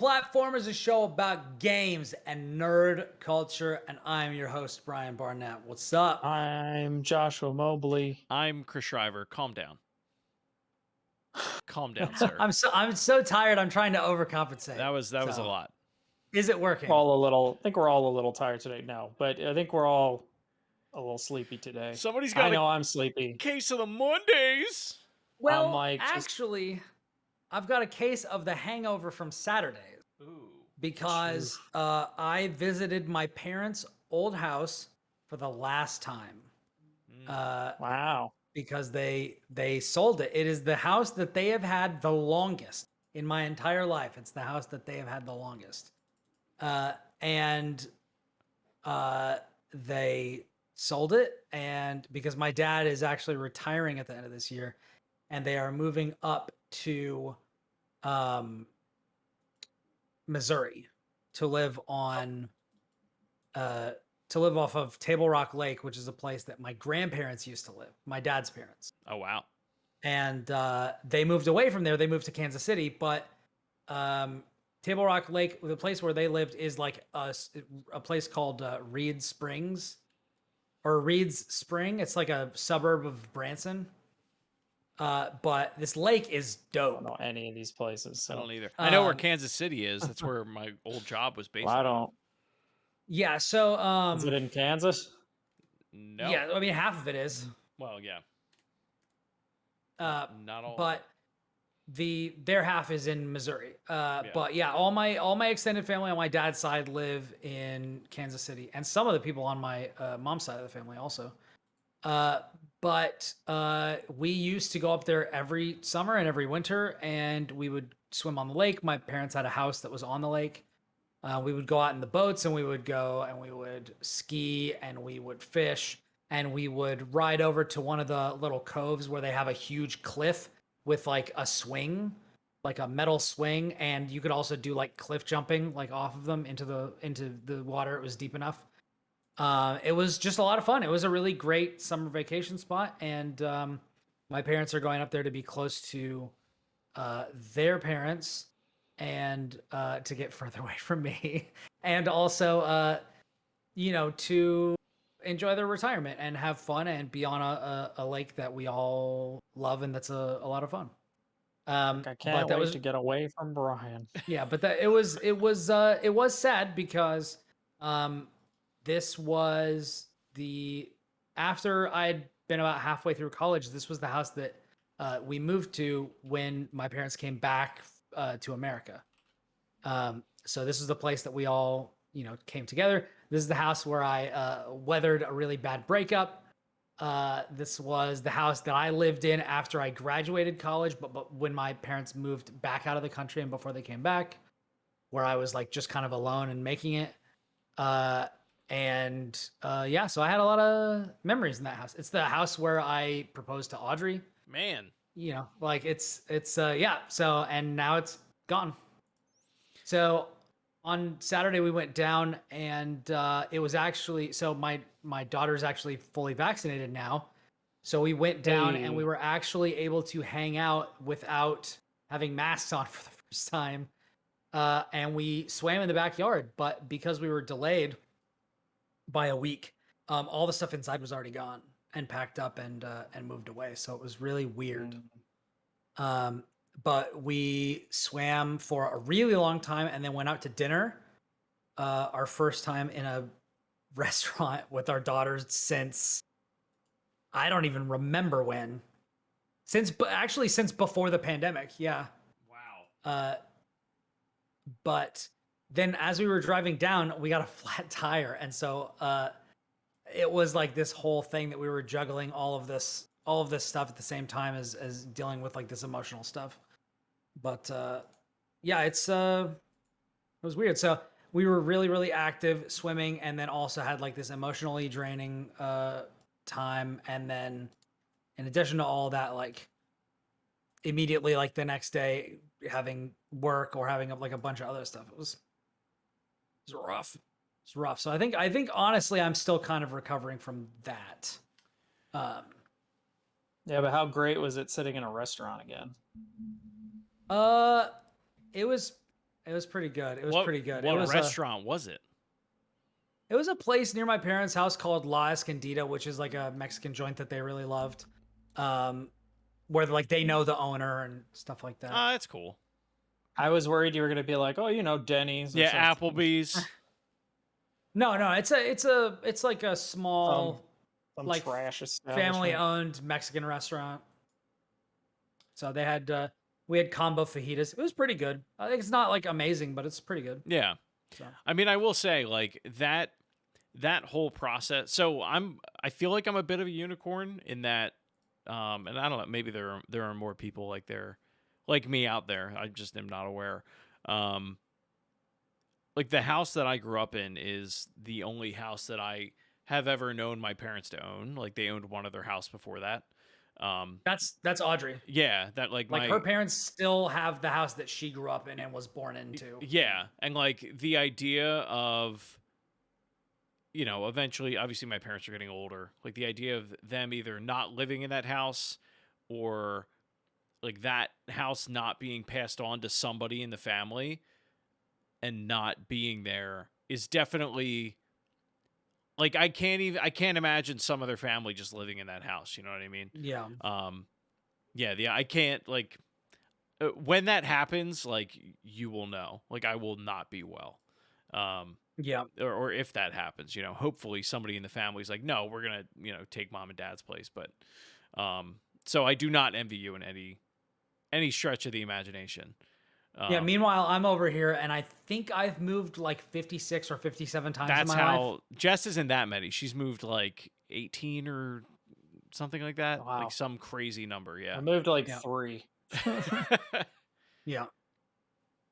Platform is a show about games and nerd culture, and I'm your host, Brian Barnett. What's up? I'm Joshua Mobley. I'm Chris Shriver. Calm down. Calm down, sir. I'm so tired. I'm trying to overcompensate. That was a lot. Is it working? I think we're all a little tired today. No, but I think we're all a little sleepy today. Somebody's got I know I'm sleepy. case of the Mondays. Well, like, actually, I've got a case of the hangover from Saturday. Ooh. Because I visited my parents' old house for the last time. Wow. Because they sold it. It is the house that they have had the longest in my entire life. It's the house that they have had the longest. And they sold it, and because my dad is actually retiring at the end of this year, and they are moving up to Missouri to live on off of Table Rock Lake, which is a place that my grandparents used to live, my dad's parents. Oh wow. And they moved away from there. They moved to Kansas City, but Table Rock Lake, the place where they lived, is like a place called Reed Springs or Reed's Spring. It's like a suburb of Branson. But this lake is dope. I don't know any of these places. So. I don't either. I know where Kansas City is. That's where my old job was based. Well, I don't. Yeah, so Is it in Kansas? No. Yeah, I mean half of it is. Well, yeah. Not all. But their half is in Missouri. But yeah, all my extended family on my dad's side live in Kansas City, and some of the people on my mom's side of the family also. But we used to go up there every summer and every winter, and we would swim on the lake. My parents had a house that was on the lake. We would go out in the boats, and we would go and we would ski, and we would fish, and we would ride over to one of the little coves where they have a huge cliff with like a swing, like a metal swing, and you could also do like cliff jumping like off of them into the water. It was deep enough. It was just a lot of fun. It was a really great summer vacation spot, and my parents are going up there to be close to their parents and to get further away from me, and also to enjoy their retirement and have fun and be on a lake that we all love, and that's a lot of fun. I can't wait to get away from Brian. Yeah, but it was sad because this was after I'd been about halfway through college, this was the house that we moved to when my parents came back to America. So this is the place that we all, came together. This is the house where I weathered a really bad breakup. This was the house that I lived in after I graduated college, but when my parents moved back out of the country and before they came back, where I was like just kind of alone and making it. So I had a lot of memories in that house. It's the house where I proposed to Audrey. Man. So, and now it's gone. So on Saturday we went down, and it was actually, so my daughter's actually fully vaccinated now. So we went down and we were actually able to hang out without having masks on for the first time. And we swam in the backyard, but because we were delayed by a week, all the stuff inside was already gone and packed up and moved away. So it was really weird. But we swam for a really long time and then went out to dinner. Our first time in a restaurant with our daughters since I don't even remember when. Since before the pandemic. Yeah. Wow. But then as we were driving down, we got a flat tire. And so it was like this whole thing that we were juggling all of this stuff at the same time as dealing with like this emotional stuff. But it was weird. So we were really, really active swimming, and then also had like this emotionally draining time. And then in addition to all that, like immediately like the next day having work or having like a bunch of other stuff. It was rough. It's rough. So I think honestly I'm still kind of recovering from that. Yeah, but how great was it sitting in a restaurant again? It It was pretty good. It was What, pretty good. What it was restaurant was it? It was a place near my parents' house called La Escondida, which is like a Mexican joint that they really loved. Where like they know the owner and stuff like that. Oh, that's cool. I was worried you were gonna be like, oh, Denny's. Or Yeah, something. Applebee's. No, it's like a small Some like trash establishment. family-owned Mexican restaurant. So they had we had combo fajitas. It was pretty good. I think it's not like amazing, but it's pretty good. Yeah. So. I mean, I will say like that whole process. So I feel like I'm a bit of a unicorn in that, and I don't know, maybe there are more people like me out there. I just am not aware. Like the house that I grew up in is the only house that I have ever known my parents to own. Like they owned one other house before that. That's Audrey. Yeah, that like her parents still have the house that she grew up in and was born into. Yeah, and like the idea of, eventually, obviously my parents are getting older. Like the idea of them either not living in that house or like that house not being passed on to somebody in the family and not being there is definitely like I can't imagine some other family just living in that house. You know what I mean? Yeah. I can't like when that happens, like you will know. Like I will not be well. Yeah. Or if that happens, hopefully somebody in the family is like, no, we're gonna, take mom and dad's place. But so I do not envy you in any stretch of the imagination. Yeah. Meanwhile, I'm over here, and I think I've moved like 56 or 57 times. That's in my how life. Jess isn't that many. She's moved like 18 or something like that. Wow. Like some crazy number. Yeah. I moved like 3. Yeah.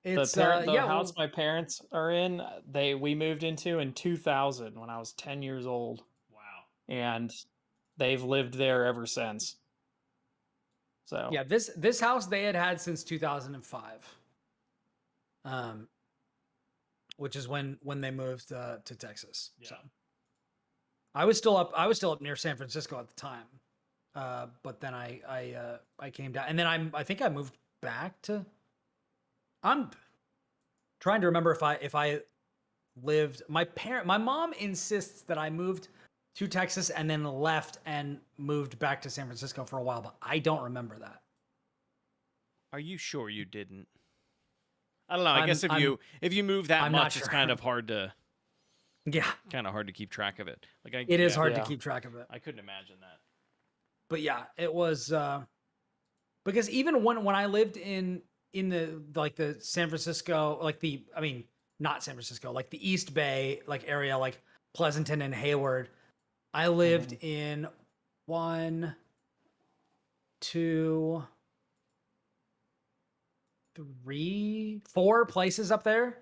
The house my parents are in, we moved into in 2000 when I was 10 years old. Wow. And they've lived there ever since. So yeah, this house they had since 2005. Which is when they moved to Texas. Yeah. So I was still up near San Francisco at the time. But then I came down, and then I think I moved back to. I'm trying to remember if I lived. My mom insists that I moved to Texas and then left and moved back to San Francisco for a while, but I don't remember that. Are you sure you didn't? I don't know. I guess if you move that much, it's kind of hard to. Yeah. Kind of hard to keep track of it. Like it is hard to keep track of it. I couldn't imagine that. But yeah, it was because even when I lived in the like the San Francisco, like not San Francisco, like the East Bay like area, like Pleasanton and Hayward, I lived in 1, 2, 3, 4 places up there.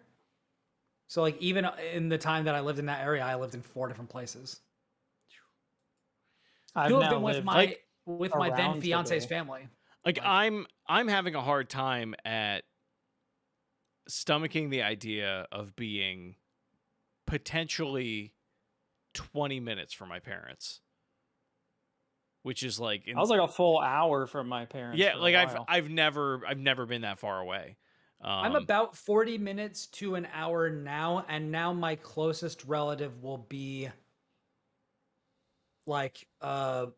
So like even in the time that I lived in that area, I lived in 4 different places. I've 2 of now them with lived my then fiance's family. Like I'm having a hard time at stomaching the idea of being potentially 20 minutes from my parents. Which is like I was like a full hour from my parents. Yeah, like I've never been that far away. I'm about 40 minutes to an hour now, and now my closest relative will be like 2-hour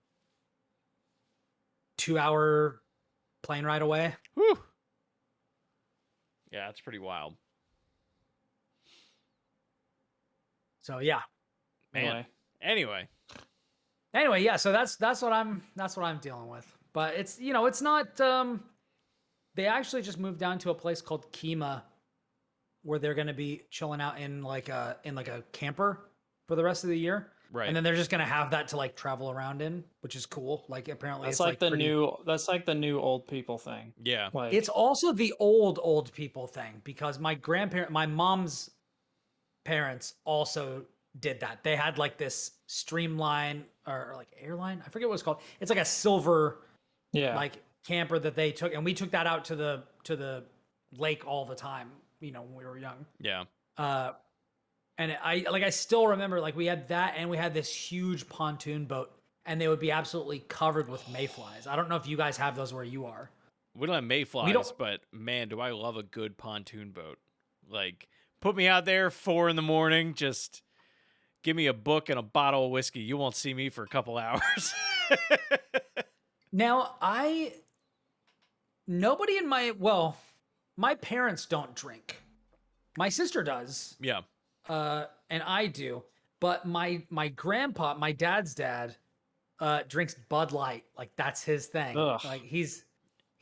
plane ride away. Whew. Yeah, that's pretty wild. So yeah. Man. Anyway, yeah, so that's what I'm dealing with. But it's it's not they actually just moved down to a place called Kima where they're going to be chilling out in like a camper for the rest of the year. Right. And then they're just going to have that to like travel around in, which is cool. Like apparently that's it's like the new old people thing. Yeah. Like, it's also the old people thing because my mom's parents also did that. They had like this Streamline or like Airline. I forget what it's called. It's like a silver like camper that they took, and we took that out to the lake all the time, when we were young. Yeah. And I still remember like we had that, and we had this huge pontoon boat, and they would be absolutely covered with mayflies. I don't know if you guys have those where you are. We don't have mayflies, but man, do I love a good pontoon boat. Like, put me out there 4 a.m, just give me a book and a bottle of whiskey. You won't see me for a couple hours. Now, nobody in my parents don't drink. My sister does. Yeah. And I do. But my grandpa, my dad's dad, drinks Bud Light. Like, that's his thing. Ugh. Like, he's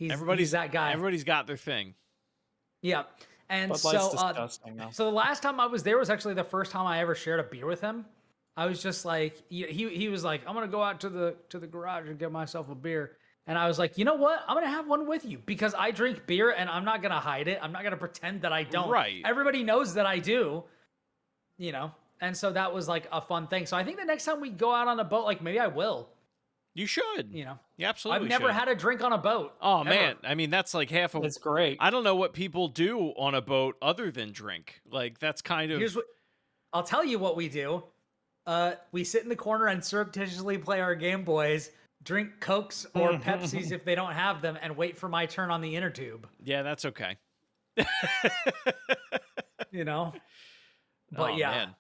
Everybody's that guy. Everybody's got their thing. Yeah. And Bud Light's disgusting, though. so the last time I was there was actually the first time I ever shared a beer with him. I was just like, he was like, I'm gonna go out to the garage and get myself a beer. And I was like, you know what? I'm gonna have one with you because I drink beer and I'm not gonna hide it. I'm not gonna pretend that I don't. Right. Everybody knows that I do. And so that was like a fun thing. So I think the next time we go out on a boat, like maybe I will. You should. You absolutely. I've never had a drink on a boat. Oh ever. man, I mean that's like half of. It's great. I don't know what people do on a boat other than drink. Like that's kind of. I'll tell you what we do. We sit in the corner and surreptitiously play our Game Boys, drink Cokes or Pepsis if they don't have them, and wait for my turn on the inner tube. Yeah, that's okay. But oh, yeah. Man.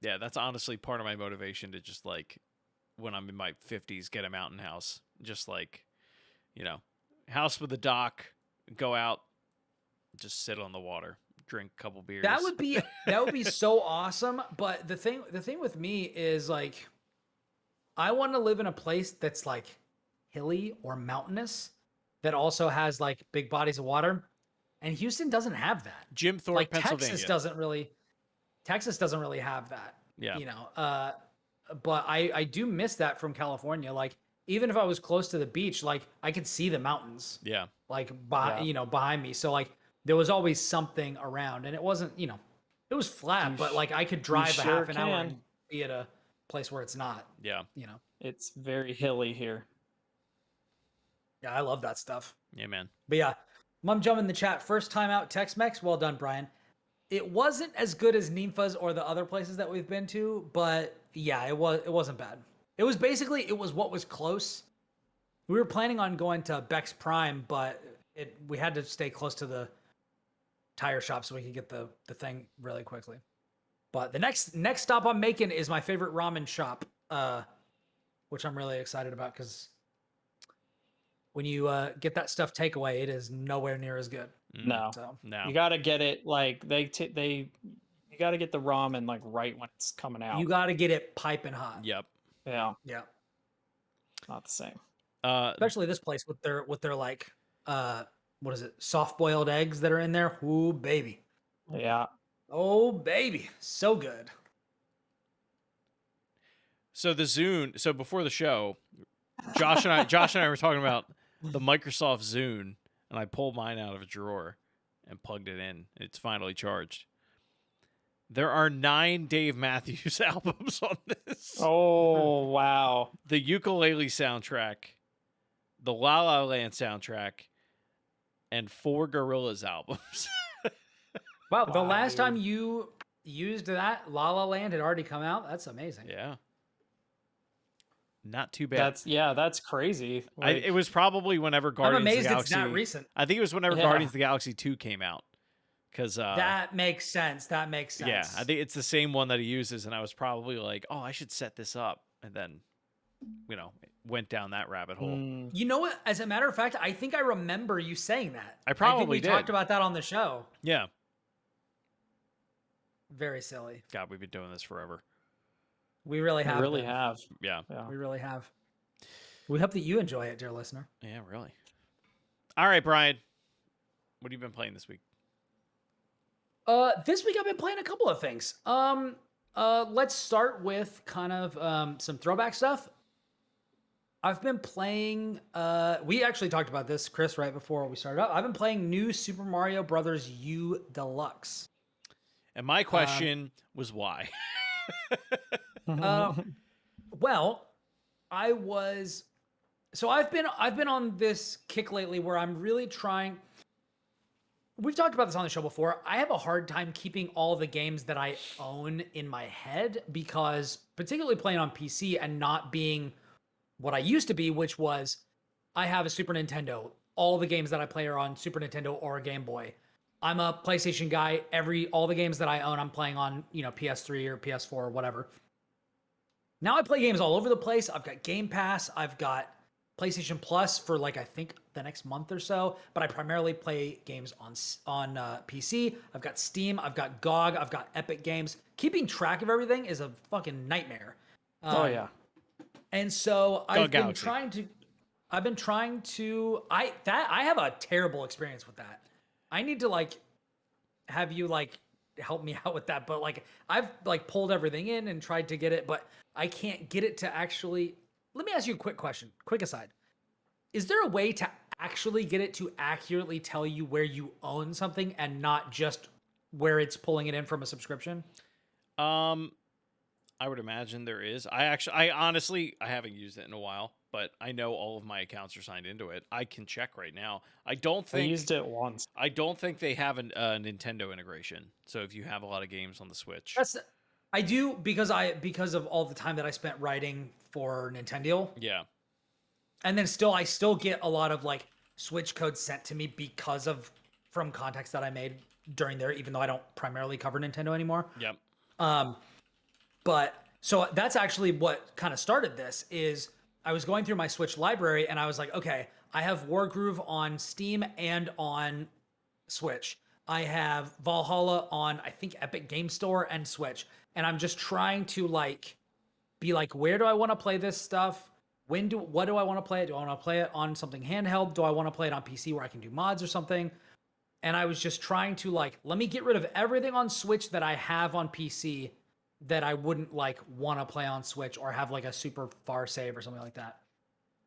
Yeah, that's honestly part of my motivation to just like, when I'm in my 50s, get a mountain house. Just like, house with a dock, go out, just sit on the water, drink a couple beers. That would be so awesome. But the thing with me is like, I want to live in a place that's like hilly or mountainous that also has like big bodies of water. And Houston doesn't have that. Jim Thorpe, like Pennsylvania. Texas doesn't really have that. Yeah. But I do miss that from California. Like, even if I was close to the beach, like I could see the mountains. Yeah. Like behind me. So like there was always something around, and it wasn't, it was flat, but like I could drive a half an hour and be at a place where it's not. Yeah. It's very hilly here. Yeah, I love that stuff. Yeah, man. But yeah, Mum Jum in the chat. First time out Tex-Mex. Well done, Brian. It wasn't as good as Ninfa's or the other places that we've been to, but yeah, it wasn't bad. It was what was close. We were planning on going to Beck's Prime, but we had to stay close to the tire shop so we could get the thing really quickly. But the next stop I'm making is my favorite ramen shop, which I'm really excited about because when you get that stuff takeaway, it is nowhere near as good. No, you got to get it like you got to get the ramen like right when it's coming out. You got to get it piping hot. Yep. Yeah. Not the same. Especially this place with their like what is it? Soft boiled eggs that are in there. Ooh, baby. Yeah. Oh, baby. So good. So the Zune, so before the show, Josh and I were talking about the Microsoft Zune, and I pulled mine out of a drawer and plugged it in. It's finally charged. There are 9 Dave Matthews albums on this. Oh, wow. The Ukulele soundtrack, the La La Land soundtrack, and 4 Gorillaz albums. Wow, the last time you used that, La La Land had already come out? That's amazing. Yeah. Not too bad. That's crazy. Like, it was probably whenever Guardians of the Galaxy... it's that recent. I think it was whenever Guardians of the Galaxy 2 came out. Because that makes sense. Yeah, I think it's the same one that he uses, and I was probably like, oh, I should set this up. And then, went down that rabbit hole. You know what? As a matter of fact, I think I remember you saying that. I think we talked about that on the show. Yeah. Very silly. God, we've been doing this forever. We really have. Yeah. We really have. We hope that you enjoy it, dear listener. Yeah, really. All right, Brian. What have you been playing this week? This week I've been playing a couple of things. Let's start with kind of some throwback stuff. I've been playing. We actually talked about this, Chris, right before we started up. I've been playing New Super Mario Brothers U Deluxe. And my question was why? Well, I've been on this kick lately where I'm really trying. We've talked about this on the show before. I have a hard time keeping all the games that I own in my head because, particularly playing on PC and not being what I used to be, which was I have a Super Nintendo. All the games that I play are on Super Nintendo or Game Boy. I'm a PlayStation guy. All the games that I own, I'm playing on, PS3 or PS4 or whatever. Now I play games all over the place. I've got Game Pass. I've got PlayStation Plus for I think the next month or so. But I primarily play games on PC. I've got Steam. I've got GOG. I've got Epic Games. Keeping track of everything is a fucking nightmare. Oh yeah. And so I've been trying to. I have a terrible experience with that. I need to have you help me out with that. But I've pulled everything in and tried to get it, but I can't get it to actually. Let me ask you a quick question. Quick aside. Is there a way to actually get it to accurately tell you where you own something and not just where it's pulling it in from a subscription? I would imagine there is. I honestly haven't used it in a while, but I know all of my accounts are signed into it. I can check right now. I used it once. I don't think they have a Nintendo integration. So if you have a lot of games on the Switch, I do because of all the time that I spent writing for Nintendo. Yeah. And then I still get a lot of Switch codes sent to me from contacts that I made during there, even though I don't primarily cover Nintendo anymore. Yep. But so that's actually what kind of started this. Is I was going through my Switch library and I was like, okay, I have Wargroove on Steam and on Switch. I have Valhalla on, I think, Epic Game Store and Switch. And I'm just trying to be where do I want to play this stuff? What do I want to play it? Do I want to play it on something handheld? Do I want to play it on PC where I can do mods or something? And I was just trying to let me get rid of everything on Switch that I have on PC that I wouldn't want to play on Switch or have a super far save or something like that.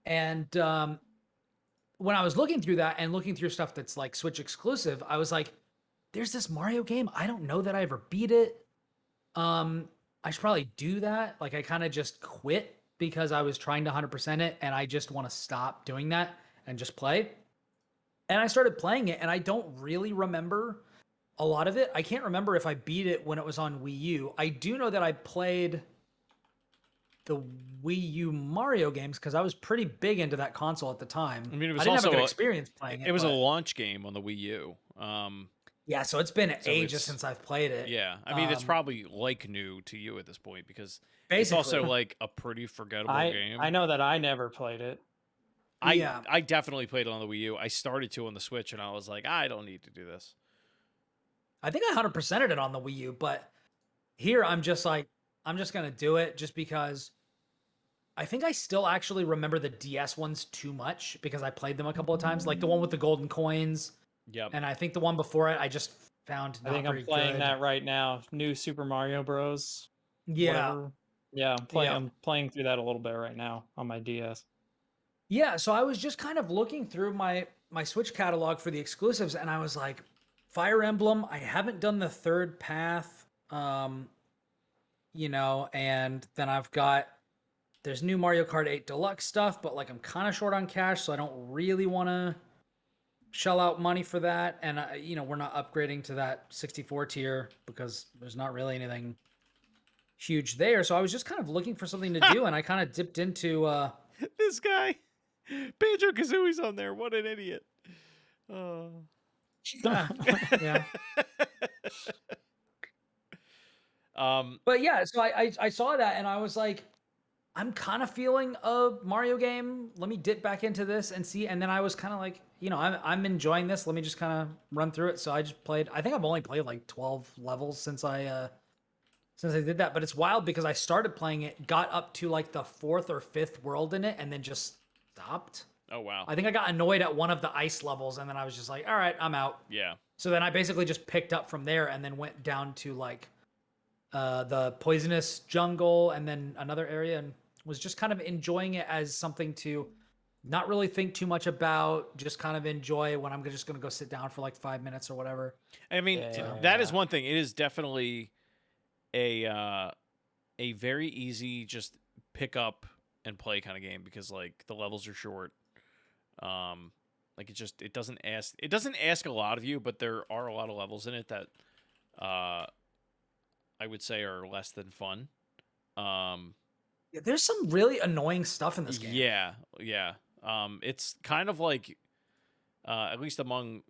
And when I was looking through that and looking through stuff that's Switch exclusive, I was like, there's this Mario game. I don't know that I ever beat it. I should probably do that. I kind of just quit because I was trying to 100% it and I just want to stop doing that and just play. And I started playing it and I don't really remember a lot of it. I can't remember if I beat it when it was on Wii U. I do know that I played the Wii U Mario games because I was pretty big into that console at the time. I mean, it was I didn't also have a good experience playing it. It was a launch game on the Wii U. Yeah, so it's been ages since I've played it. Yeah, I mean, it's probably new to you at this point because basically. It's also a pretty forgettable game. I know that I never played it. I definitely played it on the Wii U. I started to on the Switch, and I was like, I don't need to do this. I think I 100%ed it on the Wii U, but here I'm just I'm just going to do it just because I think I still actually remember the DS ones too much because I played them a couple of times, like the one with the golden coins. Yep. And I think the one before it, I just found not I think I'm playing that right now. New Super Mario Bros. Yeah. Whatever. Yeah, I'm playing through that a little bit right now on my DS. Yeah, so I was just kind of looking through my Switch catalog for the exclusives, and I was like, Fire Emblem, I haven't done the third path, and then there's new Mario Kart 8 Deluxe stuff, but I'm kind of short on cash, so I don't really want to shell out money for that. And, we're not upgrading to that 64 tier because there's not really anything huge there. So I was just kind of looking for something to do, and I kind of dipped into... This guy, Banjo-Kazooie's on there. What an idiot. Yeah. But yeah, so I saw that and I was like, I'm kind of feeling a Mario game. Let me dip back into this and see. And then I was kind of like, I'm enjoying this. Let me just kind of run through it. So I just played. I think I've only played 12 levels since I did that. But it's wild because I started playing it, got up to the 4th or 5th world in it, and then just stopped. Oh wow. I think I got annoyed at one of the ice levels, and then I was just like, all right, I'm out. Yeah. So then I basically just picked up from there and then went down to the poisonous jungle and then another area and was just kind of enjoying it as something to not really think too much about, just kind of enjoy when I'm just going to go sit down for 5 minutes or whatever. I mean, that is one thing. It is definitely a very easy just pick up and play kind of game because the levels are short. It doesn't ask a lot of you, but there are a lot of levels in it that I would say are less than fun. There's some really annoying stuff in this game. Yeah. It's kind of at least among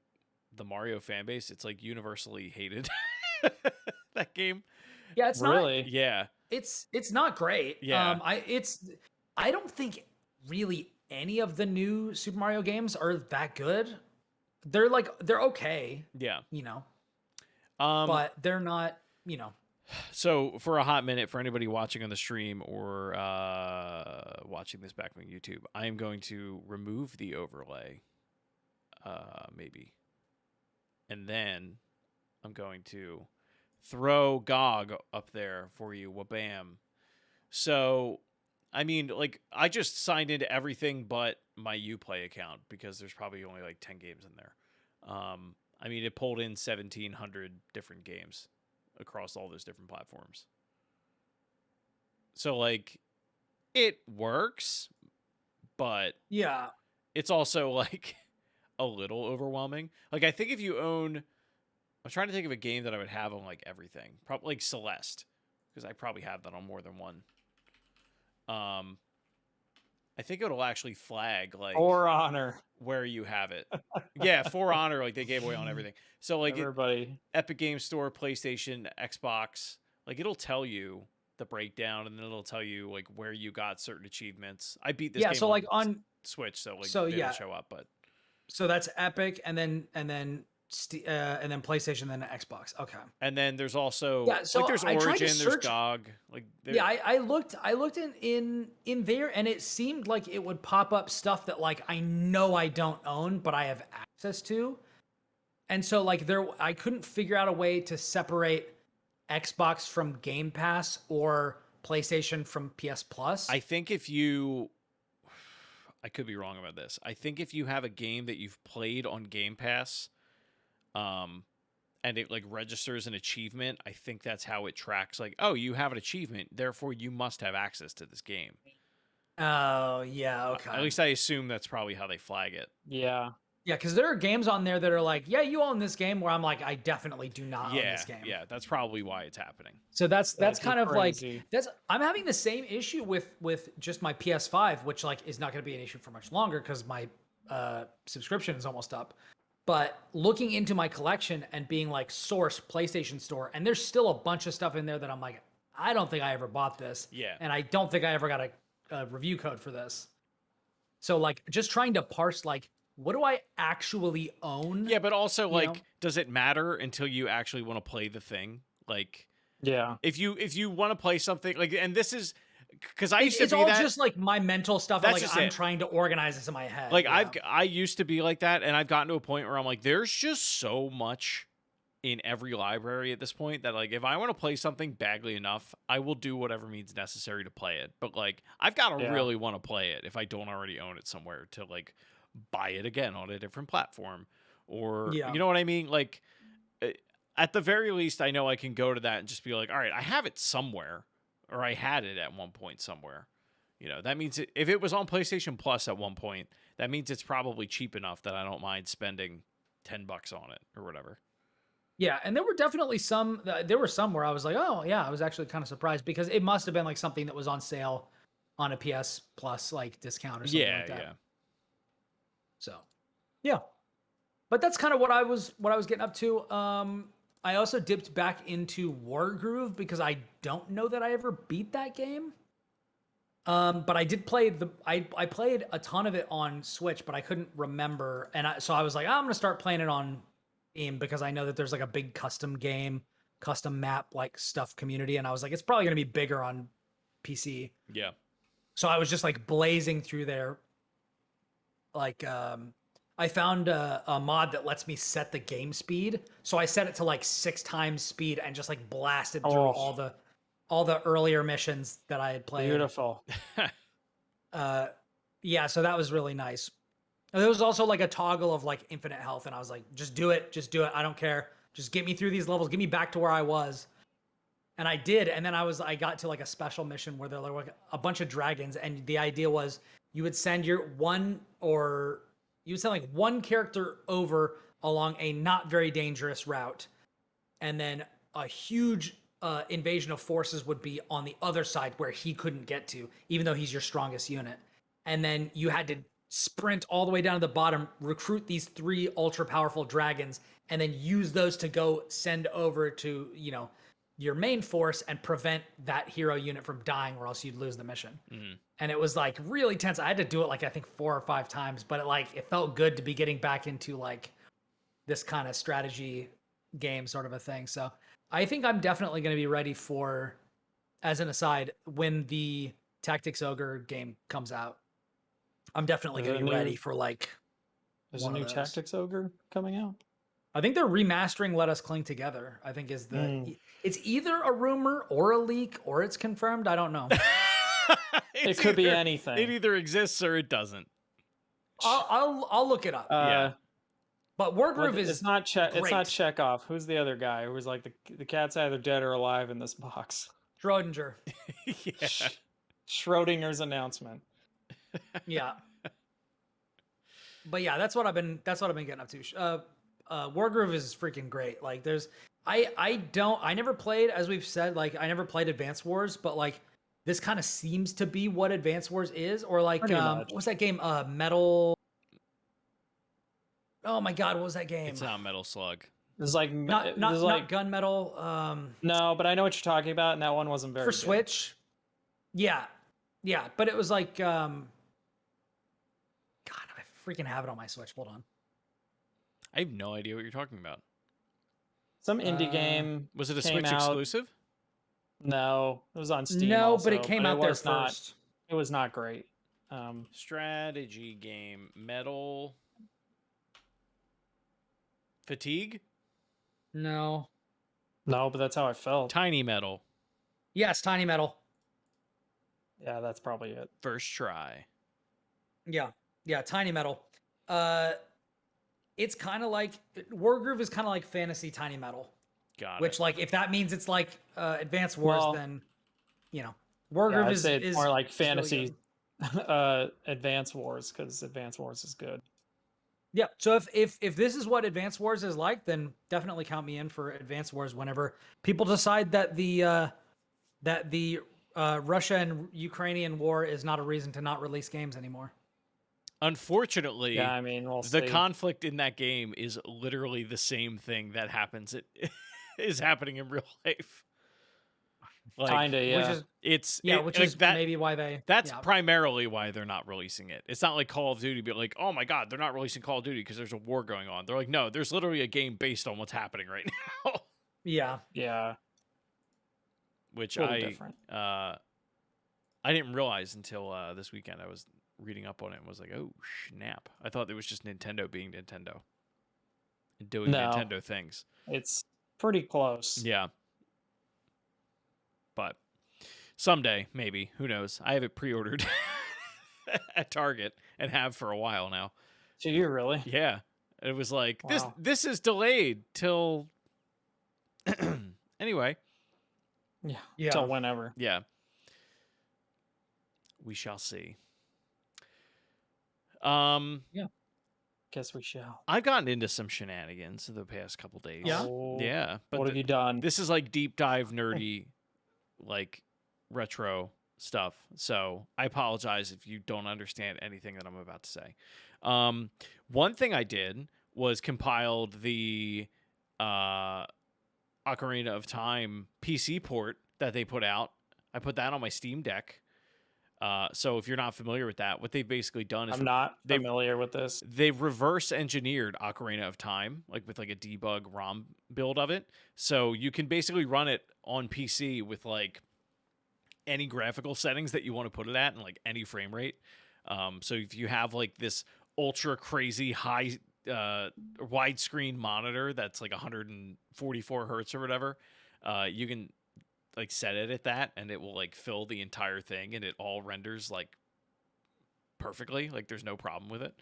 the Mario fan base, it's like universally hated. That game. Yeah, it's really? not. Yeah. It's not great. Yeah. I don't think really any of the new Super Mario games are that good. They're okay. Yeah. You know. But they're not, you know. So for a hot minute, for anybody watching on the stream or watching this back on YouTube, I am going to remove the overlay, maybe. And then I'm going to throw GOG up there for you. Wabam. So, I mean, like, I just signed into everything but my Uplay account because there's probably only like 10 games in there. I mean, it pulled in 1,700 different games across all those different platforms. So, like, it works, but yeah, it's also like a little overwhelming. Like, I think if you own, I'm trying to think of a game that I would have on like everything, probably like Celeste, because I probably have that on more than one. I think it'll actually flag like For Honor where you have it. Yeah, For Honor, like they gave away on everything. So like everybody, Epic Games Store, PlayStation, Xbox, like it'll tell you the breakdown, and then it'll tell you like where you got certain achievements. I beat this game so like on Switch, so like so they yeah, don't show up, but so that's Epic, and then PlayStation, then Xbox. Okay. And then there's also so like there's I tried to Origin, there's search- GOG, like Yeah, I looked in there, and it seemed like it would pop up stuff that like I know I don't own, but I have access to. And so like I couldn't figure out a way to separate Xbox from Game Pass or PlayStation from PS Plus. I think if you, I could be wrong about this. I think if you have a game that you've played on Game Pass, and it like registers an achievement, I think that's how it tracks. Like, oh, you have an achievement, therefore you must have access to this game. Oh yeah, okay. At least I assume that's probably how they flag it. yeah. Yeah, because there are games on there that are like, yeah, you own this game, where I'm like, I definitely do not own this game. Yeah, that's probably why it's happening. So that's kind of crazy. like I'm having the same issue with just my PS5, which like is not going to be an issue for much longer because my subscription is almost up. But looking into my collection and being like source PlayStation Store, and there's still a bunch of stuff in there that I'm like, I don't think I ever bought this. Yeah. And I don't think I ever got a review code for this. So like just trying to parse like, what do I actually own? Yeah, but also like, does it matter until you actually want to play the thing? Like, yeah, if you want to play something like, and this is because I used it's to be all that. just like my mental stuff. That's Like just I'm it. trying to organize this in my head. Like I used to be like that, and I've gotten to a point where I'm like, there's just so much in every library at this point that like if I want to play something badly enough, I will do whatever means necessary to play it. But like I've got to really want to play it if I don't already own it somewhere to like buy it again on a different platform, or you know what I mean? Like at the very least, I know I can go to that and just be like, all right, I have it somewhere, or I had it at one point somewhere. You know, that means if it was on PlayStation Plus at one point, that means it's probably cheap enough that I don't mind spending $10 on it or whatever. Yeah, and there were definitely some where I was like, oh yeah, I was actually kind of surprised because it must have been like something that was on sale on a PS Plus like discount or something like that. Yeah. So, yeah. But that's kind of what I was getting up to. I also dipped back into Wargroove because I don't know that I ever beat that game. But I did play I played a ton of it on Switch, but I couldn't remember, and so I was like, I'm gonna start playing it on Steam because I know that there's like a big custom map like stuff community, and I was like, it's probably gonna be bigger on PC. Yeah. So I was just like blazing through there. Like I found a mod that lets me set the game speed, so I set it to like 6 times speed and just like blasted through all the earlier missions that I had played. Beautiful. Yeah, so that was really nice. And there was also like a toggle of like infinite health, and I was like, just do it. I don't care. Just get me through these levels. Get me back to where I was. And I did, and then I got to like a special mission where there were like a bunch of dragons, and the idea was you would send like one character over along a not very dangerous route, and then a huge invasion of forces would be on the other side where he couldn't get to, even though he's your strongest unit. And then you had to sprint all the way down to the bottom, recruit these 3 ultra powerful dragons, and then use those to go send over to, you know, your main force and prevent that hero unit from dying, or else you'd lose the mission. And it was like really tense. I had to do it like I think 4 or 5 times, but it felt good to be getting back into like this kind of strategy game sort of a thing. So I think I'm definitely going to be ready for, as an aside, when the Tactics Ogre game comes out, I'm definitely going to be ready for like. There's a new Tactics Ogre coming out. I think they're remastering Let Us Cling Together. I think is the it's either a rumor or a leak or it's confirmed. I don't know. It could be anything. It either exists or it doesn't. I'll look it up. Yeah. But Wargroove is it's not Chekhov. Who's the other guy who was like the cat's either dead or alive in this box? Schrodinger. Yeah. Schrodinger's announcement. Yeah. But yeah, that's what I've been getting up to. Wargroove is freaking great. Like I never played, as we've said, like I never played Advance Wars, but like this kind of seems to be what Advance Wars is, or like what's that game? Metal. Oh my god, what was that game? It's not Metal Slug. It's like not Gunmetal. No, but I know what you're talking about, and that one wasn't very for good. Switch. Yeah, but it was like God, I freaking have it on my Switch. Hold on. I have no idea what you're talking about. Some indie game. Was it a Switch exclusive? No, it was on Steam. No, also, but it came out there first. It was not great. Strategy game. Metal. Fatigue? No, but that's how I felt. Tiny Metal. Yes, Tiny Metal. Yeah, that's probably it. First try. Yeah, Tiny Metal. It's kind of like Wargroove is kind of like fantasy Tiny Metal. Got which, it. like, if that means it's like Advance Wars, then you know, Wargroove is more like fantasy Advance Wars, because Advance Wars is good. Yeah. So if this is what Advance Wars is like, then definitely count me in for Advance Wars whenever people decide that the Russia and Ukrainian war is not a reason to not release games anymore. Unfortunately, yeah, I mean, the conflict in that game is literally the same thing that happens. It is happening in real life. Like, kinda, yeah. Which is maybe why that's primarily why they're not releasing it. It's not like Call of Duty, but like, oh my god, they're not releasing Call of Duty because there's a war going on. They're like, no, there's literally a game based on what's happening right now. Yeah. Which I didn't realize until this weekend. I was reading up on it and was like, oh snap! I thought it was just Nintendo being Nintendo and doing Nintendo things. It's pretty close. Yeah. But someday, maybe. Who knows? I have it pre-ordered at Target and have for a while now. Do you really? Yeah. It was like, wow. This is delayed till... Anyway. Yeah. Till whenever. Yeah. We shall see. Yeah. Guess we shall. I've gotten into some shenanigans the past couple days. Yeah? Yeah. But what have you done? This is like deep dive nerdy, like retro stuff. So I apologize if you don't understand anything that I'm about to say. One thing I did was compiled the Ocarina of Time PC port that they put out. I put that on my Steam Deck. So if you're not familiar with that, what they've basically done is I'm not familiar with this. They've reverse engineered Ocarina of Time, like with like a debug ROM build of it. So you can basically run it on PC with like any graphical settings that you want to put it at and like any frame rate. So if you have like this ultra crazy high widescreen monitor that's like 144 hertz or whatever, you can like set it at that and it will like fill the entire thing and it all renders like perfectly. Like there's no problem with it.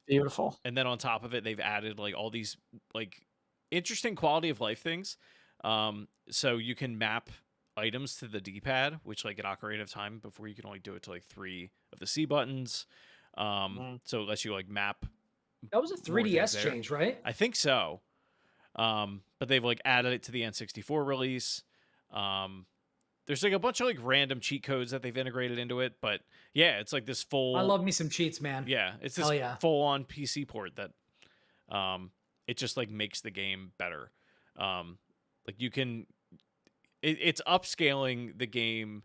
Beautiful. And then on top of it, they've added like all these like interesting quality of life things. So you can map items to the D-pad, which like in Ocarina of Time before you can only do it to like 3 of the C buttons. So it lets you like map. That was a 3DS change, right? I think so. But they've like added it to the N64 release. there's like a bunch of like random cheat codes that they've integrated into it, but yeah, it's like this full. I love me some cheats, man. Yeah, it's this full on PC port that, it just like makes the game better. Like you can, it's upscaling the game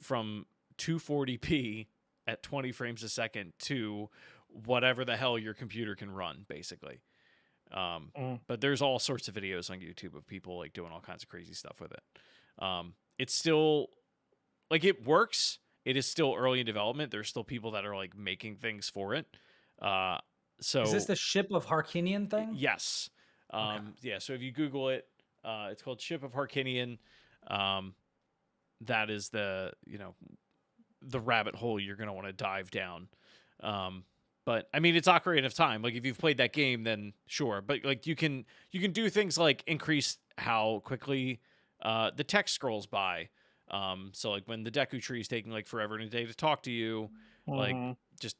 from 240p at 20 frames a second to whatever the hell your computer can run, basically. But there's all sorts of videos on YouTube of people like doing all kinds of crazy stuff with it. It's still like it works. It is still early in development. There's still people that are like making things for it. So is this the Ship of Harkinian thing? Yes. Okay. Yeah. So if you Google it, it's called Ship of Harkinian. That is the rabbit hole you're going to want to dive down. But I mean, it's Ocarina of Time. Like if you've played that game, then sure. But like you can do things like increase how quickly the text scrolls by. So like when the Deku tree is taking like forever and a day to talk to you, like just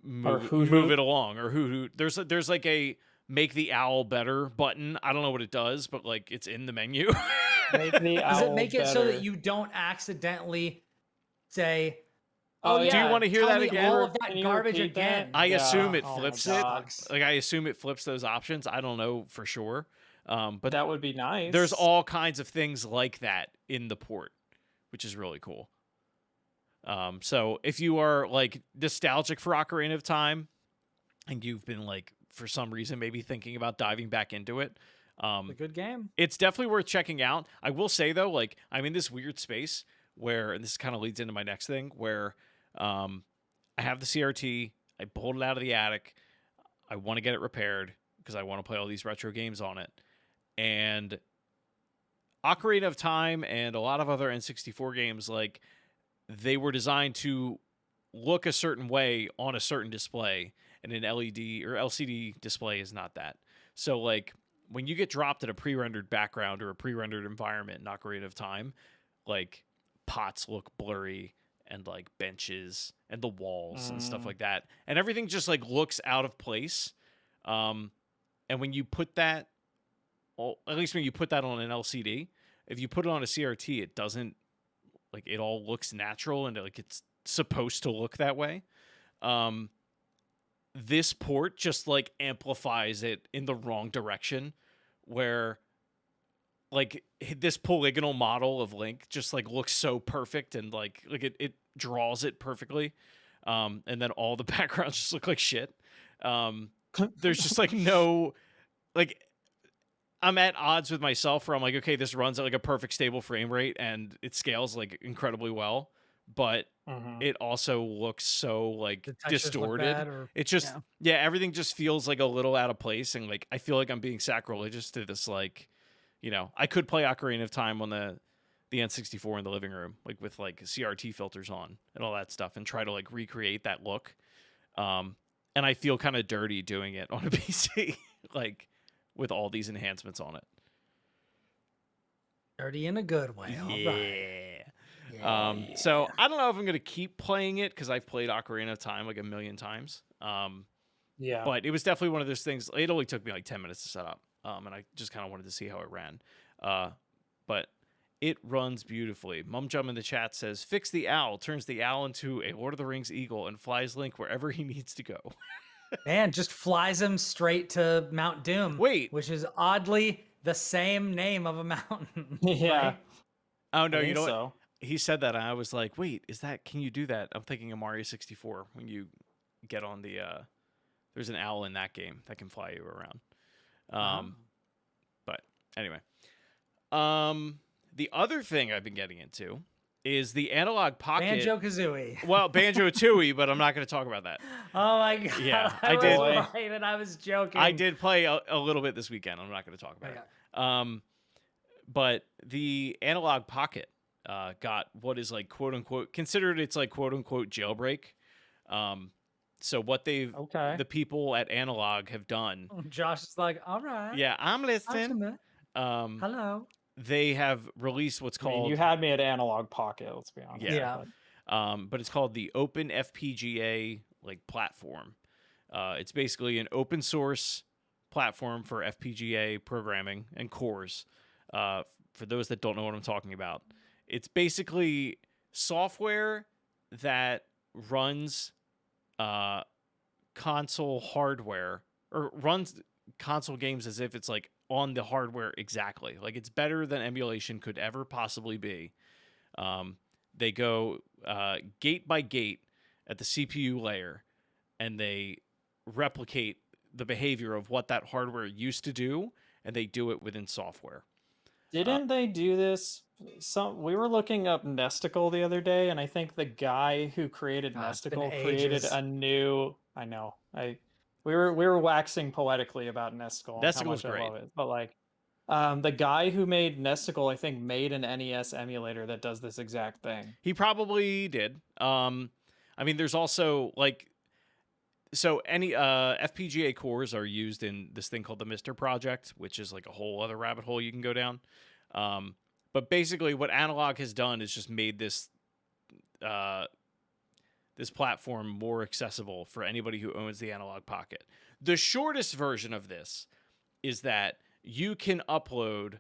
move it along, or hoot. There's like a make the owl better button. I don't know what it does, but like it's in the menu. Make the Does owl it make it better. so that you don't accidentally say, do you want to hear that again? All of that garbage again. I assume it Oh my flips it. God. Like I assume it flips those options. I don't know for sure. But that would be nice. There's all kinds of things like that in the port, which is really cool. So if you are like nostalgic for Ocarina of Time and you've been like for some reason maybe thinking about diving back into it, it's a good game. It's definitely worth checking out. I will say though, like I'm in this weird space where, and this kind of leads into my next thing, where I have the CRT, I pulled it out of the attic, I want to get it repaired because I want to play all these retro games on it, and Ocarina of Time and a lot of other N64 games, like they were designed to look a certain way on a certain display, and an LED or LCD display is not that. So like when you get dropped in a pre-rendered background or a pre-rendered environment in Ocarina of Time, like pots look blurry and like benches and the walls and stuff like that. And everything just like looks out of place. And when you put that, well, at least when you put that on an LCD, if you put it on a CRT, it doesn't, like it all looks natural and like it's supposed to look that way. This port just like amplifies it in the wrong direction, where like this polygonal model of Link just like looks so perfect and like it draws it perfectly. And then all the backgrounds just look like shit. There's just like no, like I'm at odds with myself where I'm like, okay, this runs at like a perfect stable frame rate and it scales like incredibly well, but it also looks so like distorted. It's just, yeah, everything just feels like a little out of place. And like, I feel like I'm being sacrilegious to this, like, you know, I could play Ocarina of Time on the N64 in the living room, like with like CRT filters on and all that stuff and try to like recreate that look. And I feel kind of dirty doing it on a PC, like with all these enhancements on it. Dirty in a good way. Yeah. All right. So I don't know if I'm going to keep playing it because I've played Ocarina of Time like a million times. But it was definitely one of those things. It only took me like 10 minutes to set up. And I just kind of wanted to see how it ran. But it runs beautifully. Mumjum in the chat says, fix the owl, turns the owl into a Lord of the Rings eagle and flies Link wherever he needs to go. Man, just flies him straight to Mount Doom. Wait. Which is oddly the same name of a mountain. Yeah. Right? Oh, no, you know what? He said that, and I was like, wait, can you do that? I'm thinking of Mario 64 when you get on the, there's an owl in that game that can fly you around. But anyway. The other thing I've been getting into is the Analog Pocket. Banjo-Kazooie. Well, Banjo-Tooie, but I'm not going to talk about that. Oh my God. Yeah, I did. Right, and I was joking. I did play a little bit this weekend. I'm not going to talk about it. But the Analog Pocket got what is like quote unquote considered its like quote unquote jailbreak. So what the people at Analog have done. Josh is like, all right. Yeah, I'm listening. Hello. They have released what's called. You had me at Analog Pocket. Let's be honest. Yeah. But it's called the Open FPGA like platform. It's basically an open source platform for FPGA programming and cores. For those that don't know what I'm talking about, It's basically software that runs console hardware, or runs console games as if it's like on the hardware exactly. Like, it's better than emulation could ever possibly be. They go gate by gate at the CPU layer, and they replicate the behavior of what that hardware used to do, and they do it within software. Didn't they do this? We were looking up Nesticle the other day, and I think the guy who created Nesticle created a new. I know. We were waxing poetically about Nesticle. Nesticle how much was great. I love it, but like, the guy who made Nesticle, I think, made an NES emulator that does this exact thing. He probably did. I mean, there's also like, so any FPGA cores are used in this thing called the Mister Project, which is like a whole other rabbit hole you can go down. But basically, what Analog has done is just made this this platform more accessible for anybody who owns the Analog Pocket. The shortest version of this is that you can upload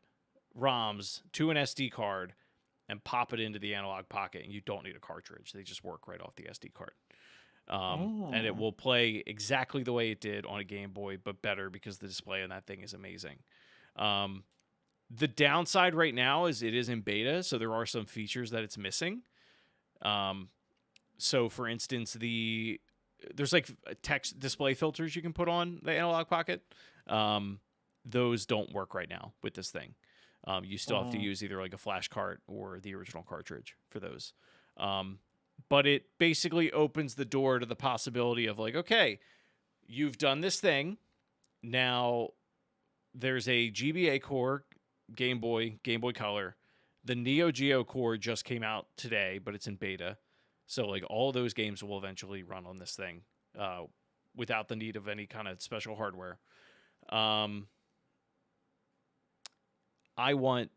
ROMs to an SD card and pop it into the Analog Pocket, and you don't need a cartridge. They just work right off the SD card. And it will play exactly the way it did on a Game Boy, but better because the display on that thing is amazing. The downside right now is it is in beta, so there are some features that it's missing. So, for instance, there's like text display filters you can put on the Analog Pocket. Those don't work right now with this thing. You still have to use either like a flash cart or the original cartridge for those. But it basically opens the door to the possibility of like, okay, you've done this thing. Now there's a GBA core, Game Boy Color. The Neo Geo core just came out today, but it's in beta. So like all those games will eventually run on this thing without the need of any kind of special hardware. I want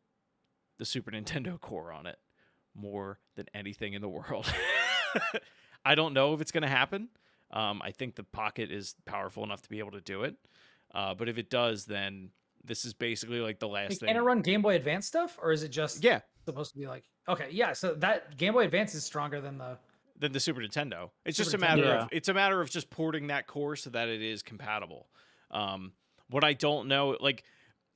the Super Nintendo core on it more than anything in the world. I don't know if it's going to happen. I think the Pocket is powerful enough to be able to do it. But if it does, then this is basically like the last thing. Can it run Game Boy Advance stuff, or is it just supposed to be like, okay, yeah, so that Game Boy Advance is stronger than the Super Nintendo. It's just a matter of just porting that core so that it is compatible. What I don't know, like,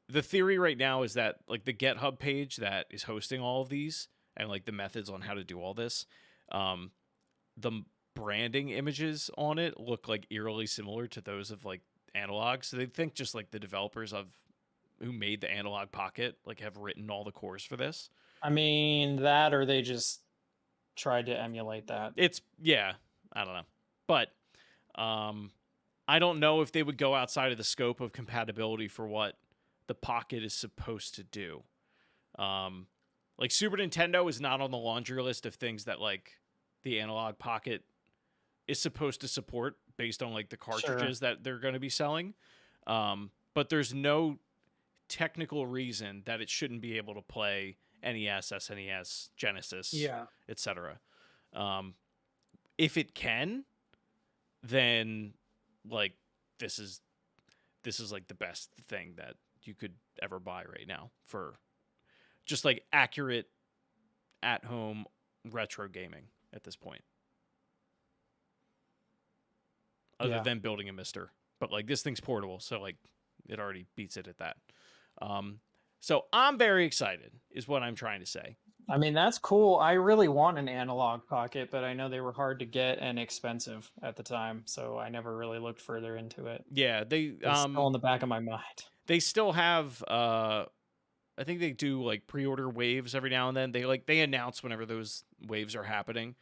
the theory right now is that like the GitHub page that is hosting all of these and like the methods on how to do all this, the branding images on it look like eerily similar to those of like Analog. So they think just like the developers who made the Analog Pocket like have written all the cores for this. I mean, that, or they just tried to emulate that. I don't know. But I don't know if they would go outside of the scope of compatibility for what the Pocket is supposed to do. Like Super Nintendo is not on the laundry list of things that like the Analog Pocket is supposed to support based on like the cartridges that they're going to be selling. But there's no technical reason that it shouldn't be able to play NES, SNES, Genesis, etc. If it can, then like this is like the best thing that you could ever buy right now for just like accurate at home retro gaming at this point. Other than building a Mister. But like this thing's portable, so like it already beats it at that. So I'm very excited is what I'm trying to say. I mean, that's cool. I really want an Analog Pocket, but I know they were hard to get and expensive at the time, so I never really looked further into it. Yeah, it's still in the back of my mind. They still have I think they do like pre-order waves every now and then. They announce whenever those waves are happening.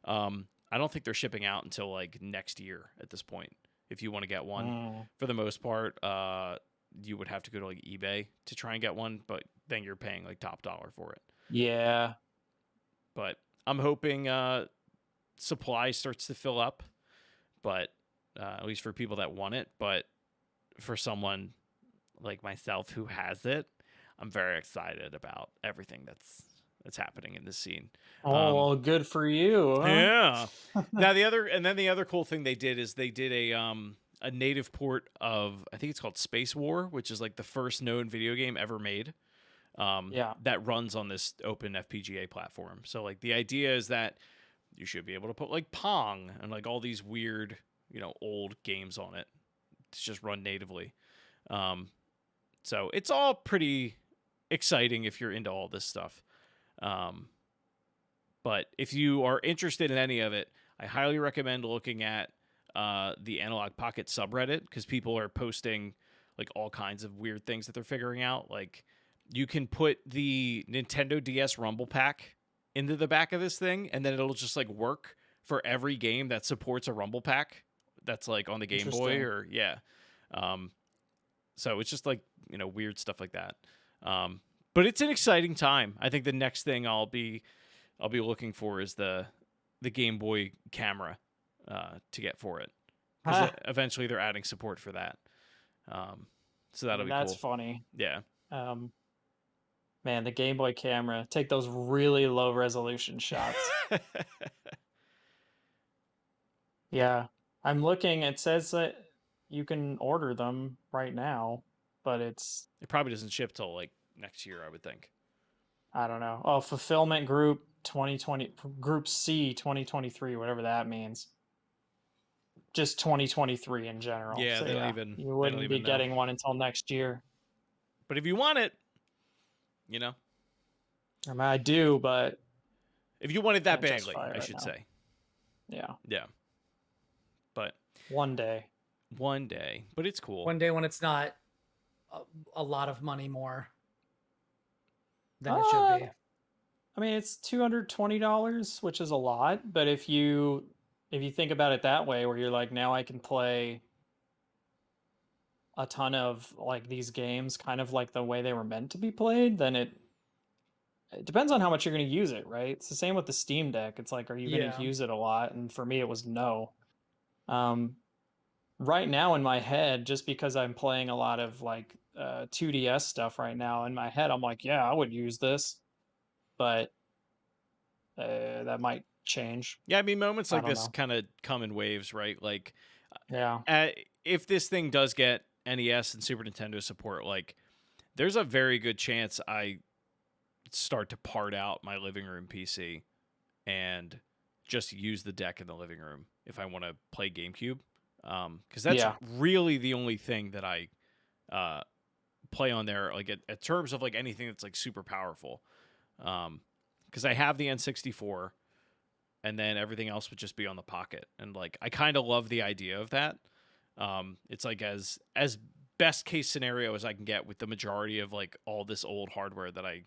I don't think they're shipping out until like next year at this point. If you want to get one, for the most part, you would have to go to like eBay to try and get one, but then you're paying like top dollar for it. Yeah. But I'm hoping supply starts to fill up, but at least for people that want it. But for someone like myself who has it, I'm very excited about everything that's happening in this scene. Well, good for you. Huh? Yeah. Now the other cool thing they did is they did a native port of, I think it's called Space War, which is like the first known video game ever made. that runs on this open FPGA platform. So like the idea is that you should be able to put like Pong and like all these weird, old games on it to just run natively. So it's all pretty exciting if you're into all this stuff. But if you are interested in any of it, I highly recommend looking at the Analog Pocket subreddit, because people are posting like all kinds of weird things that they're figuring out. Like you can put the Nintendo DS Rumble Pack into the back of this thing, and then it'll just like work for every game that supports a Rumble Pack that's like on the Game Boy or so it's just like, weird stuff like that. But it's an exciting time. I think the next thing I'll be looking for is the Game Boy camera to get for it. Because eventually they're adding support for that. So that'll be cool. That's funny. Yeah. Man, the Game Boy camera, take those really low resolution shots. Yeah. I'm looking, it says that you can order them right now, but it probably doesn't ship till like next year, I would think. I don't know. Oh, fulfillment group 2020, group C 2023, whatever that means. Just 2023 in general. Yeah, so they don't even. You wouldn't be getting one until next year. But if you want it, I mean, I do, but if you want it that badly, I should say. Yeah. Yeah. But one day, but it's cool. One day when it's not a lot of money more than it should be. I mean, it's $220, which is a lot, but if you think about it that way, where you're like, now I can play a ton of like these games kind of like the way they were meant to be played, then it depends on how much you're going to use it, right? It's the same with the Steam Deck. It's like, are you going to use it a lot? And for me, it was no. Right now in my head, just because I'm playing a lot of like 2DS stuff right now, in my head, I'm like, yeah, I would use this, but that might change. Yeah, I mean, moments like this kind of come in waves, right? Like, yeah, if this thing does get NES and Super Nintendo support, like, there's a very good chance I start to part out my living room PC and just use the deck in the living room if I want to play GameCube. Because that's really the only thing that I play on there, like at terms of like anything that's like super powerful. Because I have the N64, and then everything else would just be on the Pocket, and like I kind of love the idea of that. It's like as best case scenario as I can get with the majority of like all this old hardware that I,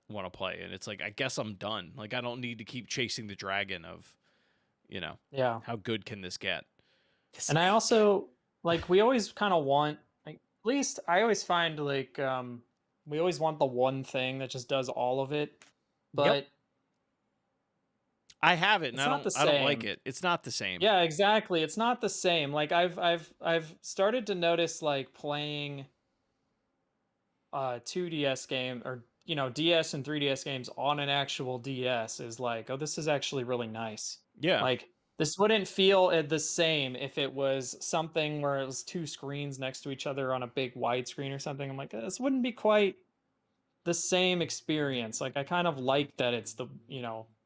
want to play, and it's like I guess I'm done. Like I don't need to keep chasing the dragon of, how good can this get? And I also like we always kind of want, like, at least I always find like we always want the one thing that just does all of it, but I have it, and I don't like it. It's not the same. Yeah, exactly. It's not the same. Like I've started to notice like playing 2DS game or DS and 3DS games on an actual DS is like, oh, this is actually really nice. Yeah. Like this wouldn't feel the same if it was something where it was two screens next to each other on a big widescreen or something. I'm like, this wouldn't be quite the same experience. Like I kind of like that it's the,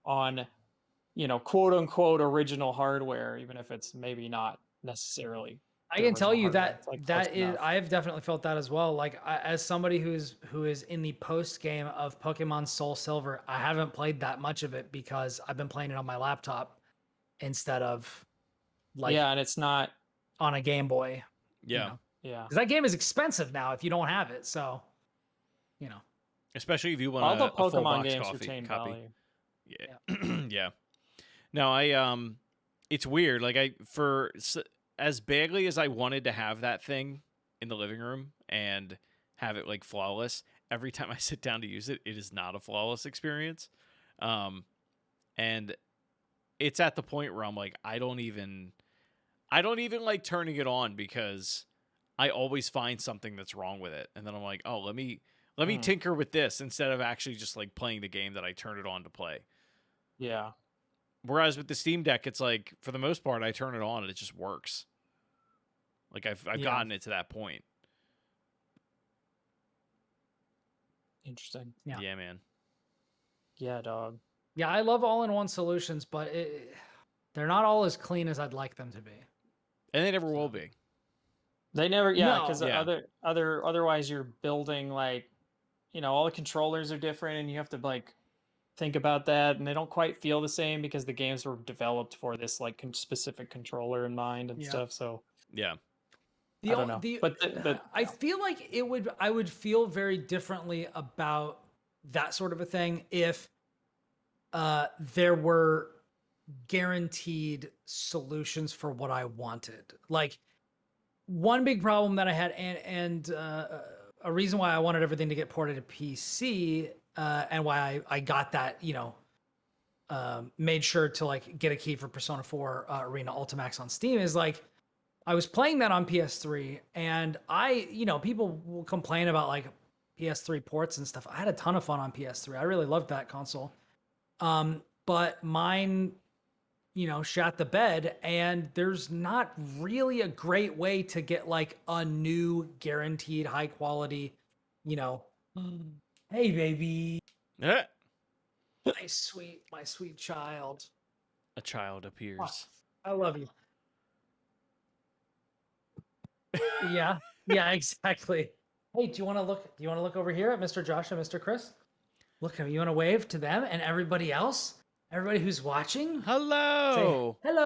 on, quote unquote original hardware, even if it's maybe not necessarily. I can tell you that I have definitely felt that as well. Like as somebody who is in the post game of Pokemon Soul Silver, I haven't played that much of it because I've been playing it on my laptop instead of like and it's not on a Game Boy. Yeah, because that game is expensive now if you don't have it. So, especially if you want all the Pokemon full box games retain copy. value. Yeah, yeah. No, it's weird. Like as badly as I wanted to have that thing in the living room and have it like flawless, every time I sit down to use it, it is not a flawless experience. And it's at the point where I'm like, I don't even like turning it on because I always find something that's wrong with it. And then I'm like, oh, let me tinker with this instead of actually just like playing the game that I turned it on to play. Yeah. Whereas with the Steam Deck, it's like, for the most part, I turn it on and it just works. Like I've gotten it to that point. Interesting. Yeah, man. Yeah, dog. Yeah, I love all-in-one solutions, but they're not all as clean as I'd like them to be. And they never will be. They never, No. because Yeah. otherwise you're building like, all the controllers are different, and you have to like think about that, and they don't quite feel the same because the games were developed for this like specific controller in mind and Yeah. stuff. So Yeah. I don't know, but I feel like I would feel very differently about that sort of a thing if there were guaranteed solutions for what I wanted. Like, one big problem that I had, and a reason why I wanted everything to get ported to PC, and why I got that, made sure to like get a key for Persona 4 Arena Ultimax on Steam, is like, I was playing that on PS3, and people will complain about like PS3 ports and stuff. I had a ton of fun on PS3. I really loved that console. But mine, shat the bed, and there's not really a great way to get like a new guaranteed high quality, hey baby, Eh. my sweet child. A child appears. I love you. Yeah, exactly. Hey, do you want to look over here at Mr. Josh and Mr. Chris? Look, you want to wave to them and everybody else? Everybody who's watching? Hello. Say, hello.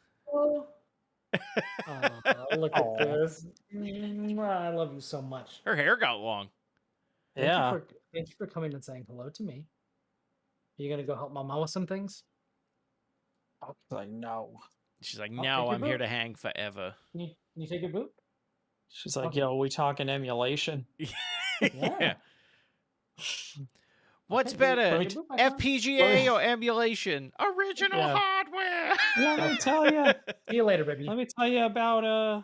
Oh, look at this. I love you so much. Her hair got long. Thank you for coming and saying hello to me. Are you gonna go help Mama with some things? I was like, no. She's like, Oh, no, take I'm your here boot. to hang forever. Can you take your boot? She's like, Okay. yo, we talking emulation? Yeah. What's Okay, better, take your boot back on. FPGA or emulation? Original Yeah. hardware. Let me tell you. See you later, baby. Let me tell you about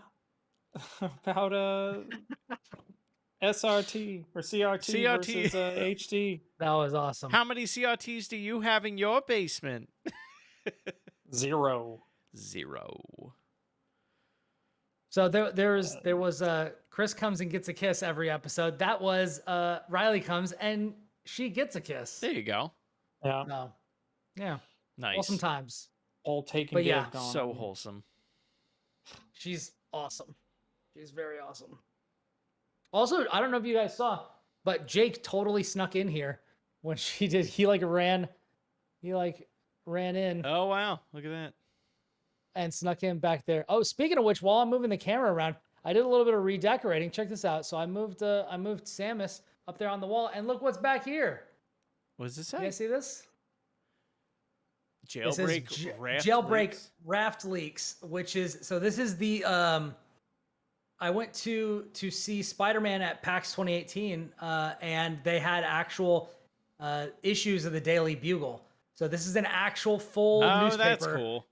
SRT or CRT, CRT. versus HD. That was awesome. How many CRTs do you have in your basement? 0. 0. So there was Chris comes and gets a kiss every episode. That was Riley comes and she gets a kiss. There you go. Yeah. No. Yeah. Nice. Awesome times. Whole take and But give yeah, going So on. wholesome. She's awesome. She's very awesome. Also, I don't know if you guys saw, but Jake totally snuck in here when she did. He ran in Oh, wow. Look at that. and snuck in back there. Oh, speaking of which, while I'm moving the camera around, I did a little bit of redecorating. Check this out. So I moved Samus up there on the wall, and look what's back here. What does this You say? guys see this? Jailbreak raft Jailbreak leaks? raft leaks, which is, so this is the I went to see Spider-Man at PAX 2018, and they had actual issues of the Daily Bugle. So this is an actual full newspaper. That's cool.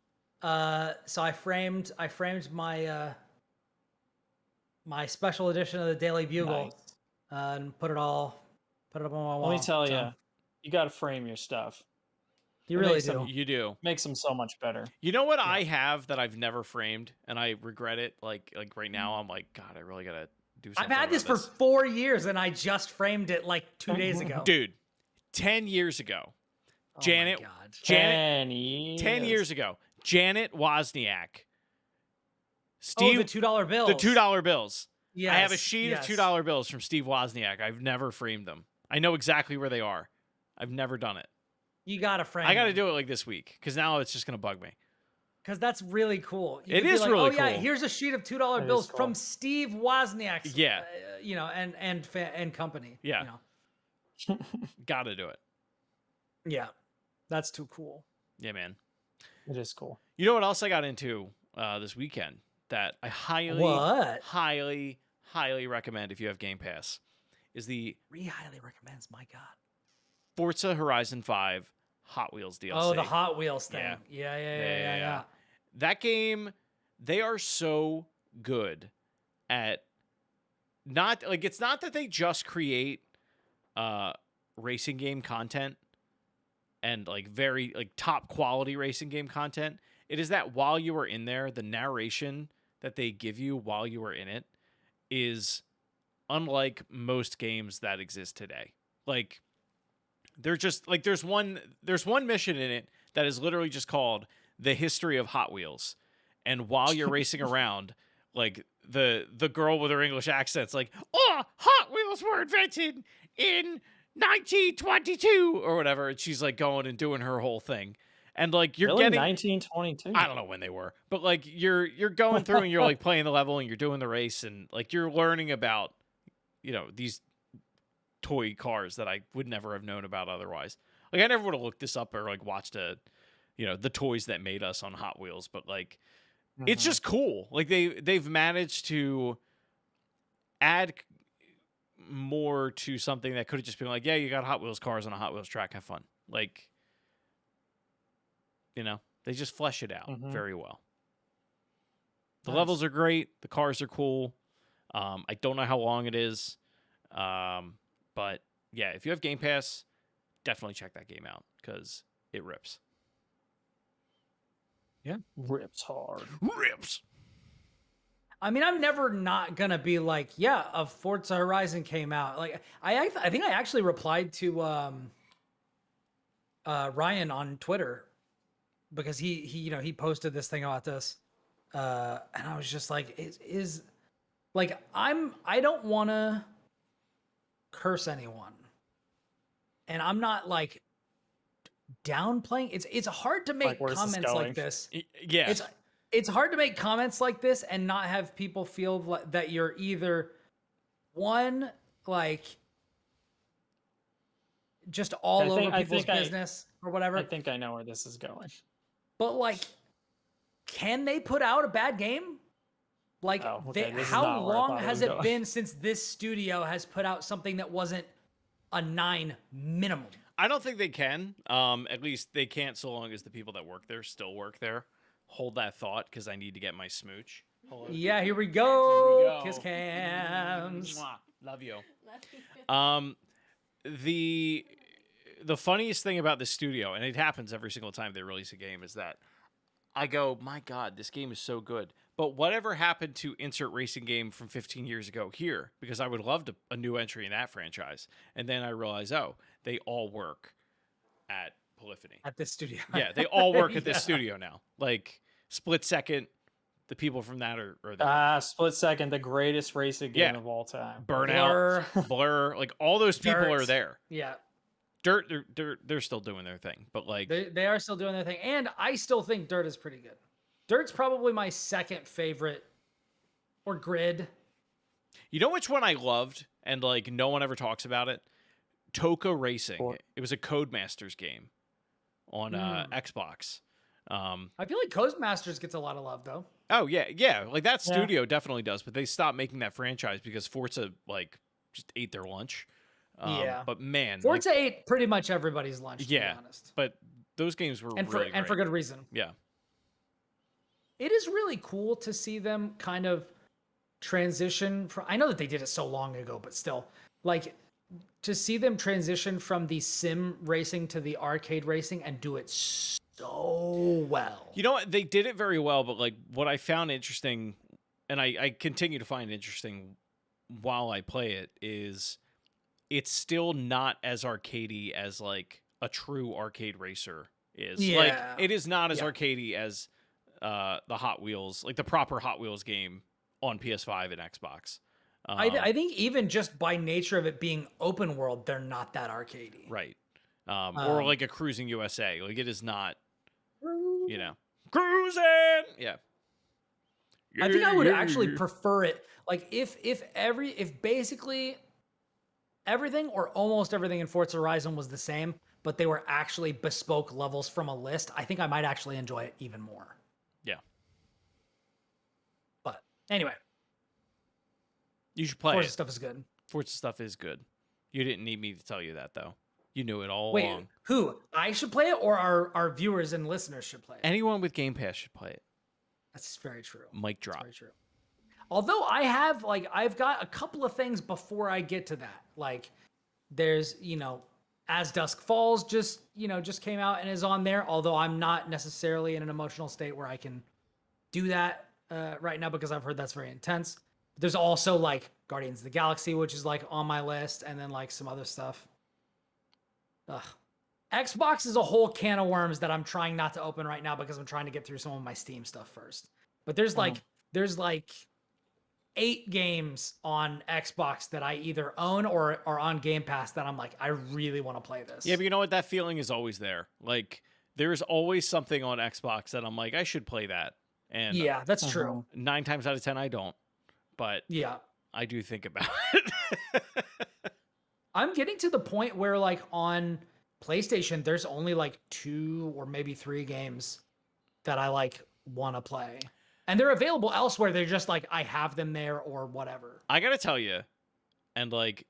So I framed my my special edition of the Daily Bugle, Nice. and put it up on my wall. Let me tell So, you got to frame your stuff. you it really makes do. them- You do. Makes them so much better. You know what I have that I've never framed, and I regret it. Like right now, I'm like, God, I really gotta do something. I've had this for 4 years, and I just framed it like 2 days ago. Dude. 10 years ago, Oh Janet. my God. Janet. 10 years ago, Janet Wozniak. Steve, the $2 bills. the $2 bills. Yes, I have a sheet yes. of $2 bills from Steve Wozniak. I've never framed them. I know exactly where they are. I've never done it. You gotta frame. I got to do it like this week because now it's just gonna bug me. because that's really cool. You It could be is like, really oh, yeah, cool. here's a sheet of $2 That bills is cool. from Steve Wozniak. Yeah. And company. Yeah. You know. Got to do it. Yeah, that's too cool. Yeah, man. It is cool. You know what else I got into this weekend that I highly, What? highly, highly recommend if you have Game Pass is the Highly recommends. My God. Forza Horizon 5 Hot Wheels DLC. Oh, the Hot Wheels thing. Yeah. Yeah. That game, they are so good at not like it's not that they just create racing game content and like very like top quality racing game content. It is that while you are in there, the narration that they give you while you are in it is unlike most games that exist today. Like They're just like there's one mission in it that is literally just called The History of Hot Wheels. And while you're racing around, like the girl with her English accent's like, "Oh, Hot Wheels were invented in 1922 or whatever." And she's like going and doing her whole thing. And like you're really? getting 1922. I don't know when they were, but like you're going through and you're like playing the level and you're doing the race and like you're learning about, you know, these toy cars that I would never have known about otherwise. Like I never would have looked this up or like watched the toys that made us on Hot Wheels, but like it's just cool. Like they've managed to add more to something that could have just been like, yeah, you got Hot Wheels cars on a Hot Wheels track, have fun. Like, you know, they just flesh it out very well. The levels are great. The cars are cool. I don't know how long it is. But yeah, if you have Game Pass, definitely check that game out because it rips. Yeah, rips hard. Rips. I mean, I'm never not gonna be like, yeah, a Forza Horizon came out. Like, I think I actually replied to Ryan on Twitter because he posted this thing about this, and I was just like, is like I don't want to curse anyone, and I'm not like downplaying. It's hard to make comments like this. Yeah, it's hard to make comments like this and not have people feel that you're either one like just all over people's business or whatever. I think I know where this is going. But like, can they put out a bad game? Like, how long has it been since this studio has put out something that wasn't a 9 minimum? I don't think they can. At least they can't so long as the people that work there still work there. Hold that thought because I need to get my smooch. Yeah, here we go. Kiss cams. Love you. The funniest thing about this studio, and it happens every single time they release a game, is that I go, my God, this game is so good. But whatever happened to insert racing game from 15 years ago here? Because I would love a new entry in that franchise. And then I realize, oh, they all work at Polyphony. At this studio. Yeah, they all work at this studio now. Like, Split Second, the people from that are there. Split Second, the greatest racing game of all time. Burnout, Blur, like all those people are there. Yeah. Dirt, they're still doing their thing, but like they are still doing their thing, and I still think Dirt is pretty good. Dirt's probably my second favorite, or Grid. You know which one I loved, and like no one ever talks about it? Toka Racing. It was a Codemasters game on Xbox. I feel like Codemasters gets a lot of love though. Oh yeah, like that studio definitely does, but they stopped making that franchise because Forza like just ate their lunch. But man, Forza ate pretty much everybody's lunch. To be honest. But those games were and really for good reason. Yeah, it is really cool to see them kind of transition from. I know that they did it so long ago, but still, like to see them transition from the sim racing to the arcade racing and do it so well. You know what? They did it very well, but like what I found interesting, and I continue to find interesting while I play it, is it's still not as arcadey as like a true arcade racer is. Yeah. Like it is not as arcadey as the Hot Wheels, like the proper Hot Wheels game on PS5 and Xbox. I think even just by nature of it being open world, they're not that arcadey. Right. Or like a Cruising USA. Like it is not, you know, cruising. Yeah. I think I would actually prefer it. Like if basically everything or almost everything in Forza Horizon was the same, but they were actually bespoke levels from a list, I think I might actually enjoy it even more. Yeah. But anyway. You should play Forza it. stuff is good. Forza stuff is good. You didn't need me to tell you that, though. You knew it all Wait, along. who? I should play it or our viewers and listeners should play it? Anyone with Game Pass should play it. That's very true. Mic drop. That's very true. Although I've got a couple of things before I get to that. Like there's, As Dusk Falls just came out and is on there. Although I'm not necessarily in an emotional state where I can do that right now because I've heard that's very intense. There's also like Guardians of the Galaxy, which is like on my list, and then like some other stuff. Ugh. Xbox is a whole can of worms that I'm trying not to open right now because I'm trying to get through some of my Steam stuff first. But there's like 8 games on Xbox that I either own or are on Game Pass that I'm like, I really want to play this. Yeah, but you know what? That feeling is always there. Like, there's always something on Xbox that I'm like, I should play that. And yeah, that's true. 9 times out of 10, I don't. But yeah, I do think about it. I'm getting to the point where, like, on PlayStation, there's only like 2 or maybe 3 games that I like want to play. And they're available elsewhere. They're just like, I have them there or whatever. I got to tell you, and like,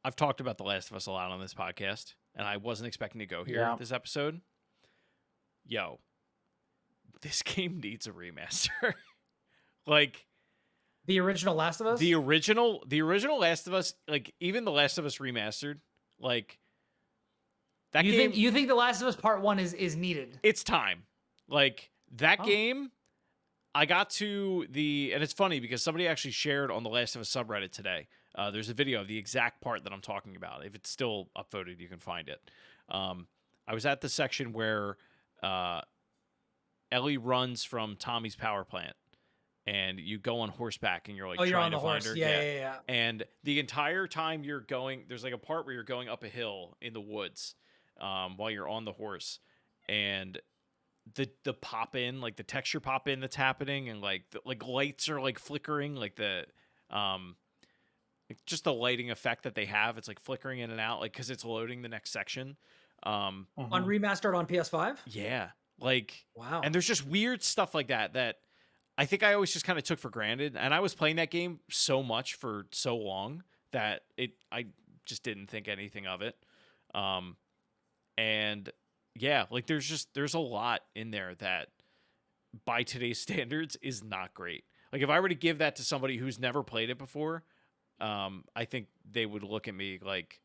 I've talked about The Last of Us a lot on this podcast, and I wasn't expecting to go here this episode. Yo, this game needs a remaster. Like, the original Last of Us? The original Last of Us, like, even The Last of Us Remastered, like, that game... You think The Last of Us Part 1 is needed? It's time. Like, that game... I got to and it's funny because somebody actually shared on the Last of Us subreddit today. There's a video of the exact part that I'm talking about. If it's still upvoted, you can find it. I was at the section where Ellie runs from Tommy's power plant, and you go on horseback, and you're like, you're on to the find horse. her. Yeah. And the entire time you're going, there's like a part where you're going up a hill in the woods while you're on the horse, and the pop in, like the texture pop in that's happening, and like lights are like flickering, like the just the lighting effect that they have, it's like flickering in and out, like, because it's loading the next section. On remastered on PS5? Yeah, like, wow. And there's just weird stuff like that I think I always just kind of took for granted, and I was playing that game so much for so long that I just didn't think anything of it. And yeah, like, there's a lot in there that by today's standards is not great. Like, if I were to give that to somebody who's never played it before, I think they would look at me like,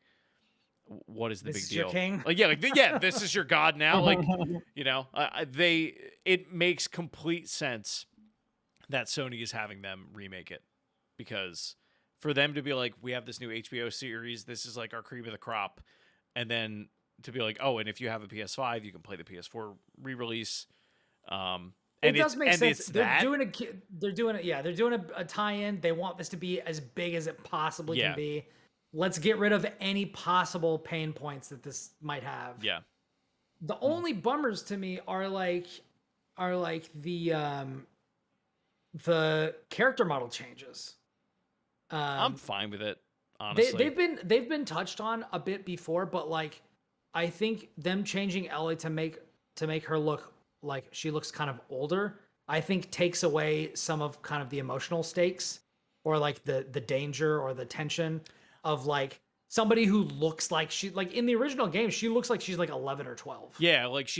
what is the big deal? Your king? Like, this is your god now. Like, you know, it makes complete sense that Sony is having them remake it, because for them to be like, we have this new HBO series, this is like our cream of the crop, and then to be like, oh, and if you have a PS5, you can play the PS4 re-release. It does make sense. They're doing a tie-in. They want this to be as big as it possibly can be. Let's get rid of any possible pain points that this might have. Yeah. The only bummers to me are like the character model changes. I'm fine with it, honestly. They've been touched on a bit before, but like, I think them changing Ellie to make her look like she looks kind of older, I think takes away some of kind of the emotional stakes, or like the danger or the tension of like somebody who looks like she, like in the original game, she looks like she's like 11 or 12. Yeah, like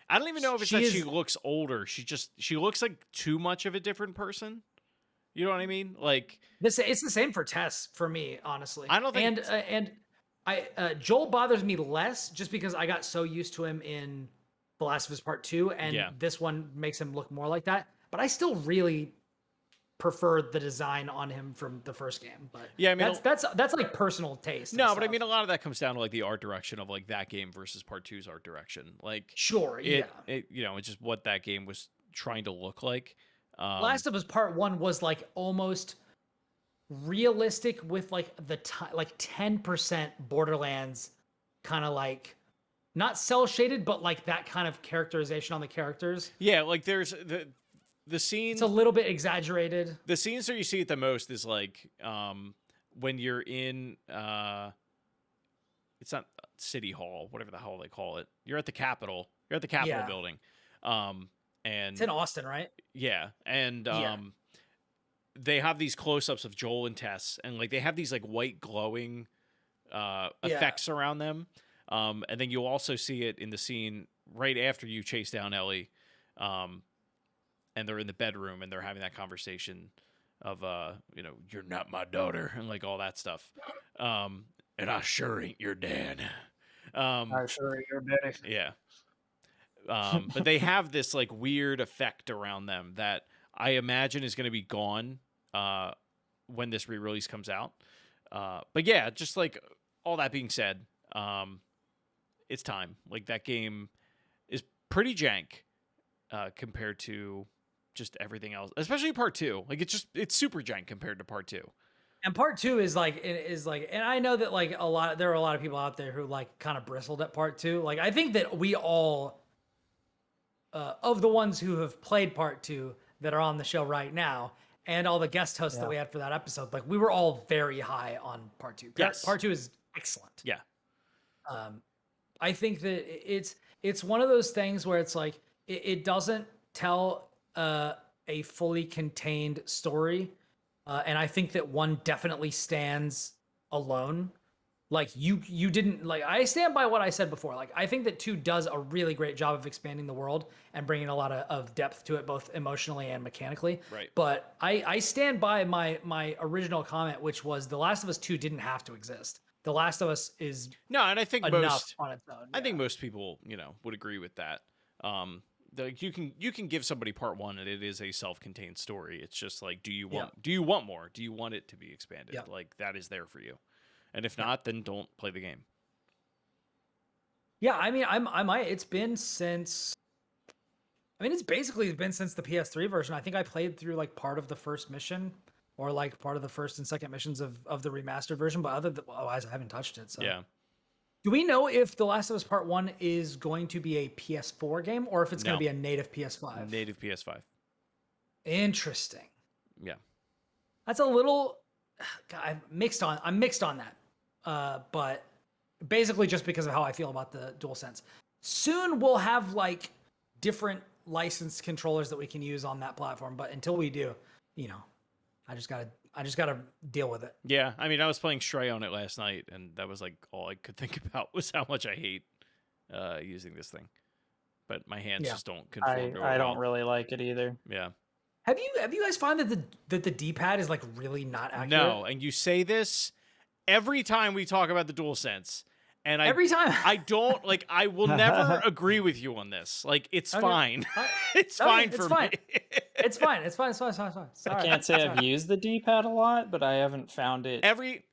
I don't even know if it's she looks older. She looks like too much of a different person. You know what I mean? Like, it's the same for Tess for me, honestly. I don't think Joel bothers me less just because I got so used to him in The Last of Us Part 2, and this one makes him look more like that. But I still really prefer the design on him from the first game. But yeah, I mean, that's like personal taste. No, but I mean, a lot of that comes down to like the art direction of like that game versus Part 2's art direction. Like, sure, it you know, it's just what that game was trying to look like. Last of Us Part 1 was like almost realistic with like like 10% Borderlands kind of like, not cell shaded, but like that kind of characterization on the characters. Yeah, like there's the scene. It's a little bit exaggerated. The scenes that you see it the most is like when you're in it's not City Hall, whatever the hell they call it. You're at the Capitol. You're at the Capitol building. And it's in Austin, right? Yeah, and they have these close-ups of Joel and Tess, and like they have these like white glowing effects around them. And then you'll also see it in the scene right after you chase down Ellie, and they're in the bedroom and they're having that conversation of you know, you're not my daughter, and like all that stuff. And I sure ain't your dad. I sure ain't your daddy. Yeah. But they have this like weird effect around them that I imagine is going to be gone when this re-release comes out. But yeah, just like all that being said, It's time. Like, that game is pretty jank compared to just everything else, especially part 2. Like, it's super jank compared to part 2. And part 2 is like, and I know that like there are a lot of people out there who like kind of bristled at part 2. Like, I think that we all, of the ones who have played part 2 that are on the show right now, and all the guest hosts that we had for that episode, like, we were all very high on part 2. Yes. Part 2 is excellent. Yeah. I think that it's one of those things where it's like, it doesn't tell a fully contained story. And I think that 1 definitely stands alone. Like, you didn't, like, I stand by what I said before. Like, I think that 2 does a really great job of expanding the world and bringing a lot of depth to it, both emotionally and mechanically. Right. But I stand by my original comment, which was The Last of Us 2 didn't have to exist. The Last of Us is no, and I think enough on its own. I think most people, would agree with that. You can give somebody part 1 and it is a self-contained story. It's just like, do you want more? Do you want it to be expanded? Yeah. Like, that is there for you. And if not, then don't play the game. Yeah, I mean, it's basically been since the PS3 version. I think I played through like part of the first mission, or like part of the first and second missions of the remastered version, but otherwise I haven't touched it. So yeah. Do we know if The Last of Us Part 1 is going to be a PS4 game, or if it's going to be a native PS5? Native PS5. Interesting. Yeah. That's a little, God, I'm mixed on that. But basically just because of how I feel about the DualSense. Soon we'll have like different licensed controllers that we can use on that platform, but until we do, I just gotta deal with it. Yeah, I mean, I was playing Stray on it last night, and that was like all I could think about was how much I hate using this thing. But my hands just don't conform to it. I don't really like it either. Yeah. Have you guys found that the D-pad is like really not accurate? No, and you say this every time we talk about the DualSense. And every time I don't like. I will never agree with you on this. Like, it's fine. It's fine for me. It's fine. It's fine. Sorry. I can't say I've used the D-pad a lot, but I haven't found it.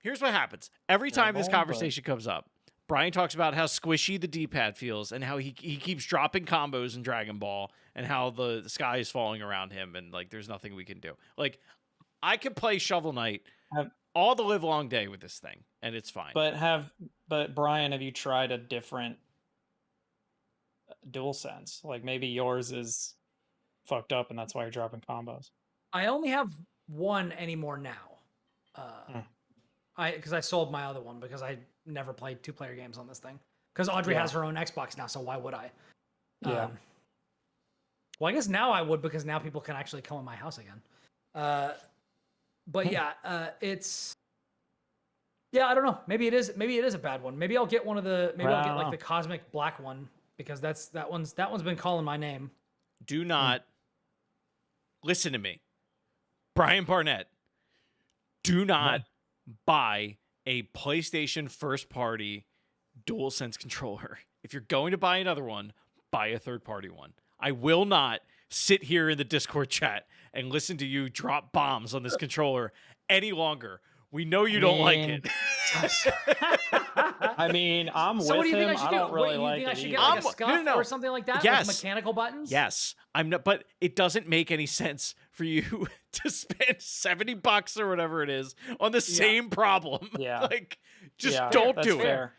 Here's what happens. Every time this conversation comes up, Brian talks about how squishy the D-pad feels and how he keeps dropping combos in Dragon Ball and how the sky is falling around him and like there's nothing we can do. Like, I could play Shovel Knight all the live long day with this thing, and it's fine. But Brian, have you tried a different DualSense? Like, maybe yours is fucked up and that's why you're dropping combos. I only have one anymore now. Because I sold my other one because I never played 2-player games on this thing. Because Audrey has her own Xbox now, so why would I? Yeah. Well, I guess now I would, because now people can actually come in my house again. But yeah, it's. Yeah, I don't know. Maybe it is a bad one. Maybe I'll get one of the. Maybe I'll get like the cosmic black one, because that one's been calling my name. Do not listen to me, Brian Barnett. Do not buy a PlayStation first-party DualSense controller. If you're going to buy another one, buy a third-party one. I will not sit here in the Discord chat and listen to you drop bombs on this controller any longer. We know you don't like it. I mean, I'm so with him. I don't really you like think it I should either. get like a scuff or something like that? Yes. With mechanical buttons? Yes. I'm not, but it doesn't make any sense for you to spend $70 or whatever it is on the same problem. Yeah. Like, just don't do it. Fair.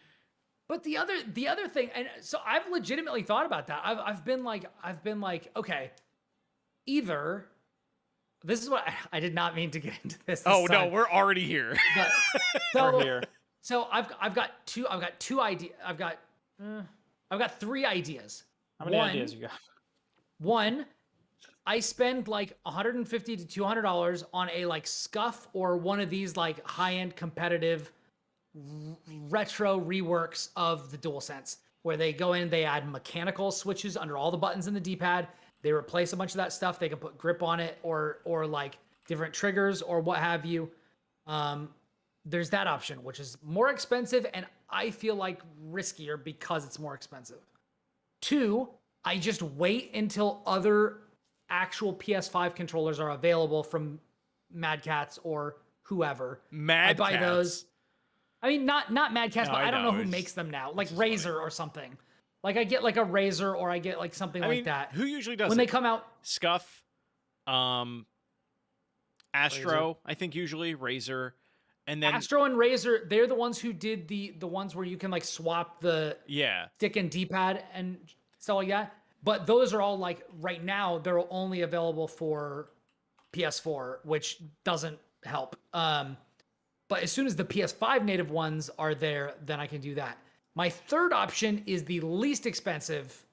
But the other thing, and so I've legitimately thought about that. I've been like, okay, either this is what I did not mean to get into this. Oh no, we're already here. But, We're here. So I've got two ideas. I've got 3 ideas. How many ideas you got? One, I spend like $150 to $200 on a like scuff or one of these like high-end competitive retro reworks of the DualSense, where they go in, they add mechanical switches under all the buttons in the D-pad. They replace a bunch of that stuff. They can put grip on it or like different triggers or what have you. There's that option, which is more expensive and I feel like riskier because it's more expensive. 2, I just wait until other actual PS5 controllers are available from Mad Catz or whoever. I buy those. I mean, not Madcast, No, but I I don't know know, who it's- makes them now. Like just Razer funny. or something. Like I get like a Razer or I get like something I like mean, that. who usually does when it? they come out? Scuff, Astro, I think usually Razer, and then Astro and Razer, they're the ones who did the ones where you can like swap the yeah, stick and D-pad and stuff like that. But those are all like right now they're only available for PS4, which doesn't help. But as soon as the PS5 native ones are there, then I can do that. My third option is the least expensive,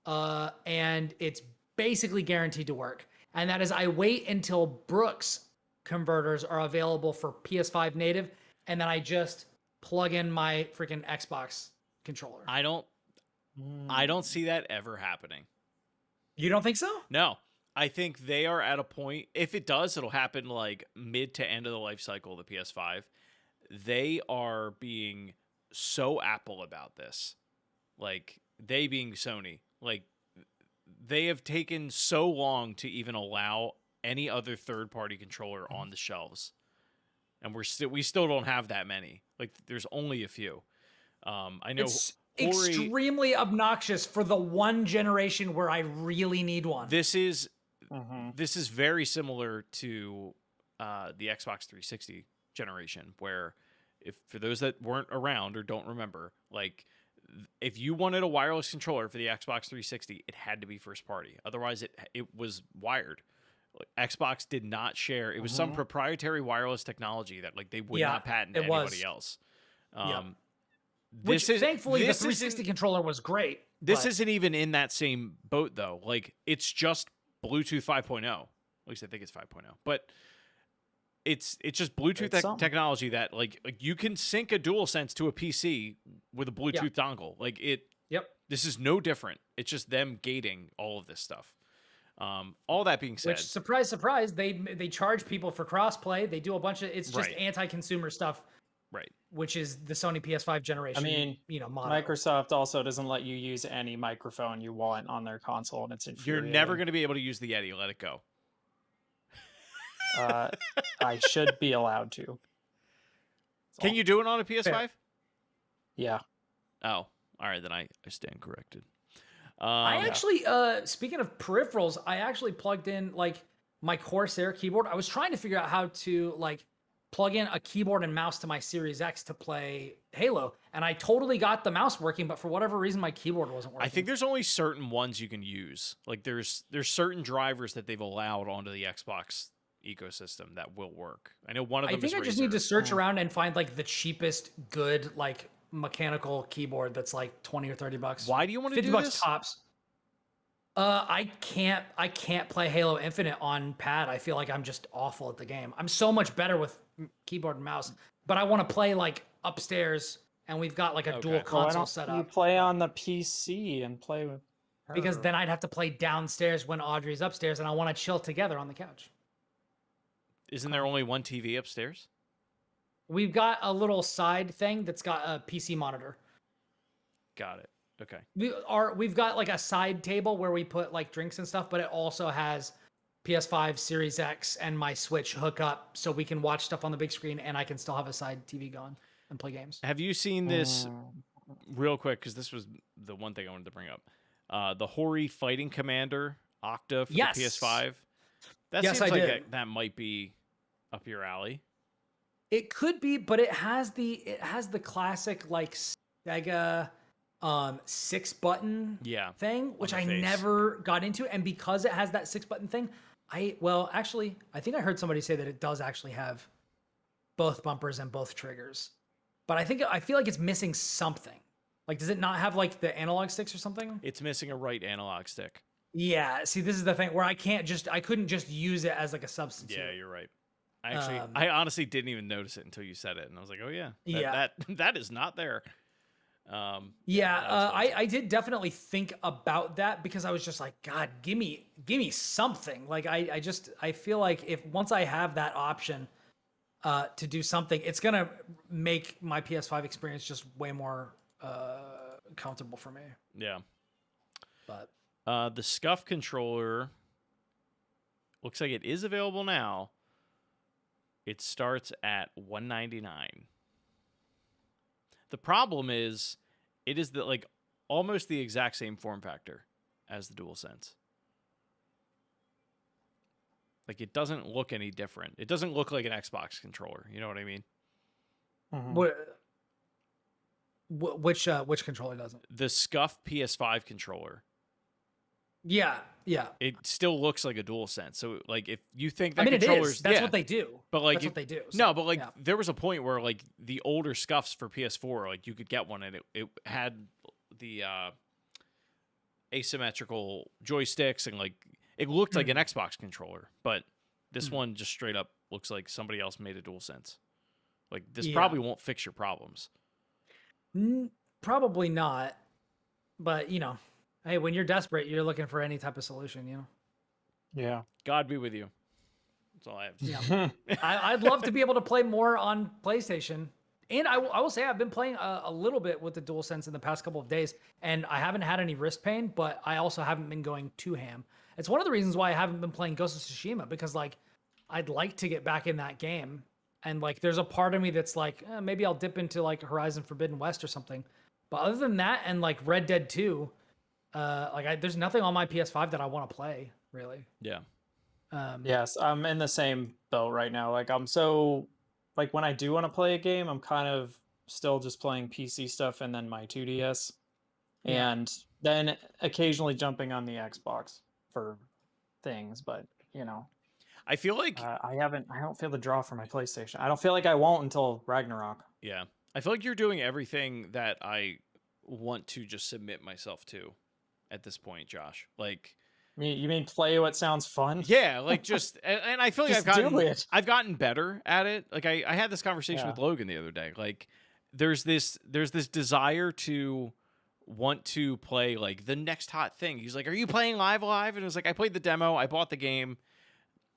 and it's basically guaranteed to work. And that is I wait until Brooks converters are available for PS5 native, and then I just plug in my freaking Xbox controller. I don't see that ever happening. You don't think so? No, I think they are at a point. If it does, it'll happen like mid to end of the life cycle of the PS5. They are being so Apple about this, like they being Sony. Like they have taken so long to even allow any other third-party controller on the shelves, and we still don't have that many. Like there's only a few. I know It's extremely obnoxious for the one generation where I really need one. This is very similar to the Xbox 360 generation, where if for those that weren't around or don't remember, like if you wanted a wireless controller for the Xbox 360, it had to be first party. Otherwise, it was wired. Like, Xbox did not share. It was some proprietary wireless technology that like they would not patent to anybody else. Which thankfully the 360 controller was great. This isn't even in that same boat though. Like it's just Bluetooth 5.0. At least I think it's 5.0. But it's just Bluetooth technology that like you can sync a DualSense to a PC with a Bluetooth dongle. Like it. Yep. This is no different. It's just them gating all of this stuff. All that being said, which surprise, surprise, they charge people for crossplay. They do a bunch of it's just Right. anti-consumer stuff. Right. Which is the Sony PS5 generation. I mean, motto. Microsoft also doesn't let you use any microphone you want on their console, and it's you're infuriating. never going to be able to use the Yeti. Let it go. I should be allowed to. Can you do it on a PS5? Fair. Yeah. Oh, all right. Then I stand corrected. I actually, speaking of peripherals, I actually plugged in like my Corsair keyboard. I was trying to figure out how to like plug in a keyboard and mouse to my Series X to play Halo, and I totally got the mouse working, but for whatever reason, my keyboard wasn't working. I think there's only certain ones you can use. Like there's certain drivers that they've allowed onto the Xbox ecosystem that will work. I know one of them. I think is I just Razer. need to search around and find like the cheapest good like mechanical keyboard that's like $20 or $30. Why do you want to do $50 this? tops. I can't play Halo Infinite on pad. I feel like I'm just awful at the game. I'm so much better with keyboard and mouse, but I want to play like upstairs, and we've got like a dual console set up. You play on the PC and play with her. Because then I'd have to play downstairs when Audrey's upstairs, and I want to chill together on the couch. Isn't there only one TV upstairs? We've got a little side thing that's got a PC monitor. Got it. Okay. We've got like a side table where we put like drinks and stuff, but it also has PS5, Series X, and my Switch hook up so we can watch stuff on the big screen, and I can still have a side TV going and play games. Have you seen this real quick? Because this was the one thing I wanted to bring up. The Hori Fighting Commander Octa for the PS5. That seems like that might be up your alley. It could be, but it has the classic like Sega 6-button thing, which I never got into. And because it has that 6-button thing, I think I heard somebody say that it does actually have both bumpers and both triggers. But I feel like it's missing something. Like, does it not have like the analog sticks or something? It's missing a right analog stick. Yeah. See, this is the thing where I couldn't just use it as like a substitute. Yeah, you're right. I honestly didn't even notice it until you said it, and I was like, oh yeah, that is not there. I did definitely think about that because I was just like, God, give me something. Like I feel like if once I have that option to do something, it's gonna make my PS5 experience just way more comfortable for me. Yeah. But the Scuff controller looks like it is available now. It starts at $199. The problem is, it is like almost the exact same form factor as the DualSense. Like, it doesn't look any different. It doesn't look like an Xbox controller. You know what I mean? Mhm. Which controller doesn't? The Scuff PS5 controller. Yeah. It still looks like a DualSense. So, like, if you think that I mean, controllers, it is. That's what they do. But like, that's what they do. So, no, but like, yeah. there was a point where like the older Scuffs for PS4, like you could get one and it had the asymmetrical joysticks and like it looked like an Xbox controller, but this one just straight up looks like somebody else made a DualSense. Like, this probably won't fix your problems. Probably not. But, you know, hey, when you're desperate, you're looking for any type of solution, you know? Yeah. God be with you. That's all I have to say. Yeah. I'd love to be able to play more on PlayStation. And I will say I've been playing a little bit with the DualSense in the past couple of days, and I haven't had any wrist pain, but I also haven't been going too ham. It's one of the reasons why I haven't been playing Ghost of Tsushima, because, like, I'd like to get back in that game. And, like, there's a part of me that's like, maybe I'll dip into, like, Horizon Forbidden West or something. But other than that, and, like, Red Dead 2, there's nothing on my PS5 that I want to play, really. Yeah. Yes, I'm in the same boat right now. Like, I'm so, like, when I do want to play a game, I'm kind of still just playing PC stuff and then my 2DS. Yeah. And then occasionally jumping on the Xbox for things, but, you know. I feel like I don't feel the draw for my PlayStation. I don't feel like I won't until Ragnarok. Yeah. I feel like you're doing everything that I want to just submit myself to at this point, Josh. Like, You mean play what sounds fun? yeah, like just, and I feel like Just I've gotten better at it. Like, I had this conversation with Logan the other day. Like, there's this desire to want to play like the next hot thing. He's like, "Are you playing Live Alive?" And it was like, "I played the demo. I bought the game.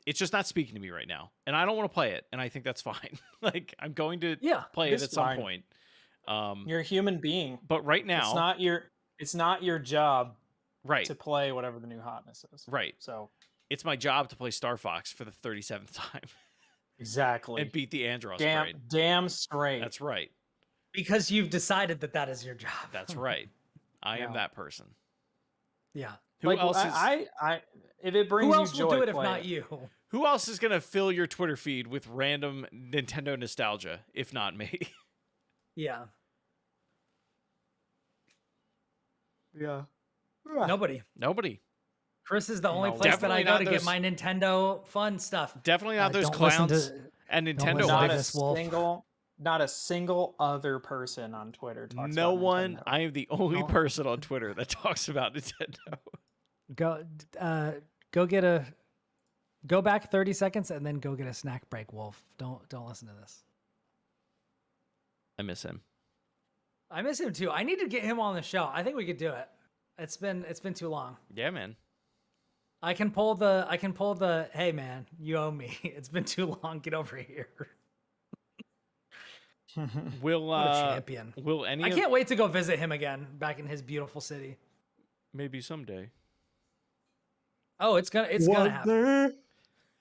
It's just not speaking to me right now, and I don't want to play it, and I think that's fine." Like, I'm going to play it at some point. You're a human being, but right now, it's not your job, right, to play whatever the new hotness is. Right. So it's my job to play Star Fox for the 37th time. Exactly. And beat the Andros grade. Damn straight. That's right. Because you've decided that is your job. That's right. I am that person. Yeah. Who else is? If it brings who else you joy, will do it if not you? Who else is gonna fill your Twitter feed with random Nintendo nostalgia, if not me? Yeah. Yeah. Nobody. Chris is the only place that I go to get my Nintendo fun stuff. Definitely not those clowns and Nintendo. Not a single other person on Twitter talks no about one. Nintendo. I am the only person on Twitter that talks about Nintendo. Go back 30 seconds and then go get a snack break, Wolf. Don't listen to this. I miss him. I miss him too. I need to get him on the show. I think we could do it. It's been too long. Yeah, man. I can pull the hey man, you owe me. It's been too long. Get over here. What a champion. I can't wait to go visit him again back in his beautiful city. Maybe someday. Oh, it's gonna happen.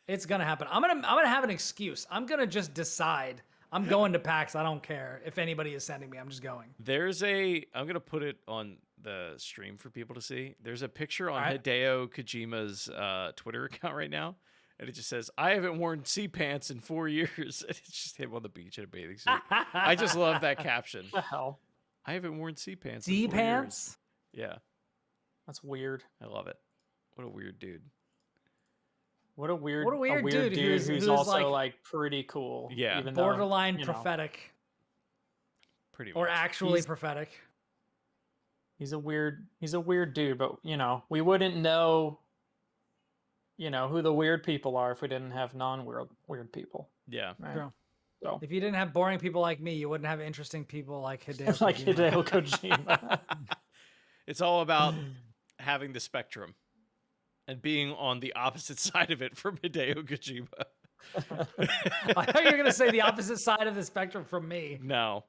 It's gonna happen. I'm gonna have an excuse. I'm gonna just decide. I'm going to PAX. I don't care if anybody is sending me. I'm just going. I'm gonna put it on the stream for people to see. There's a picture on Hideo Kojima's Twitter account right now, and it just says, "I haven't worn sea pants in 4 years." And it's just him on the beach in a bathing suit. I just love that caption. What the hell? I haven't worn sea pants. Sea in 4 pants? Years. Yeah, that's weird. I love it. What a weird dude. What a weird dude who's also like pretty cool. Yeah, even borderline prophetic. Pretty much. Or actually prophetic. He's a weird dude, but we wouldn't know who the weird people are if we didn't have weird people. Yeah. Right? True. So if you didn't have boring people like me, you wouldn't have interesting people like Hideo. Like Hideo Kojima. It's all about having the spectrum and being on the opposite side of it from Hideo Kojima. I thought you were gonna say the opposite side of the spectrum from me. No.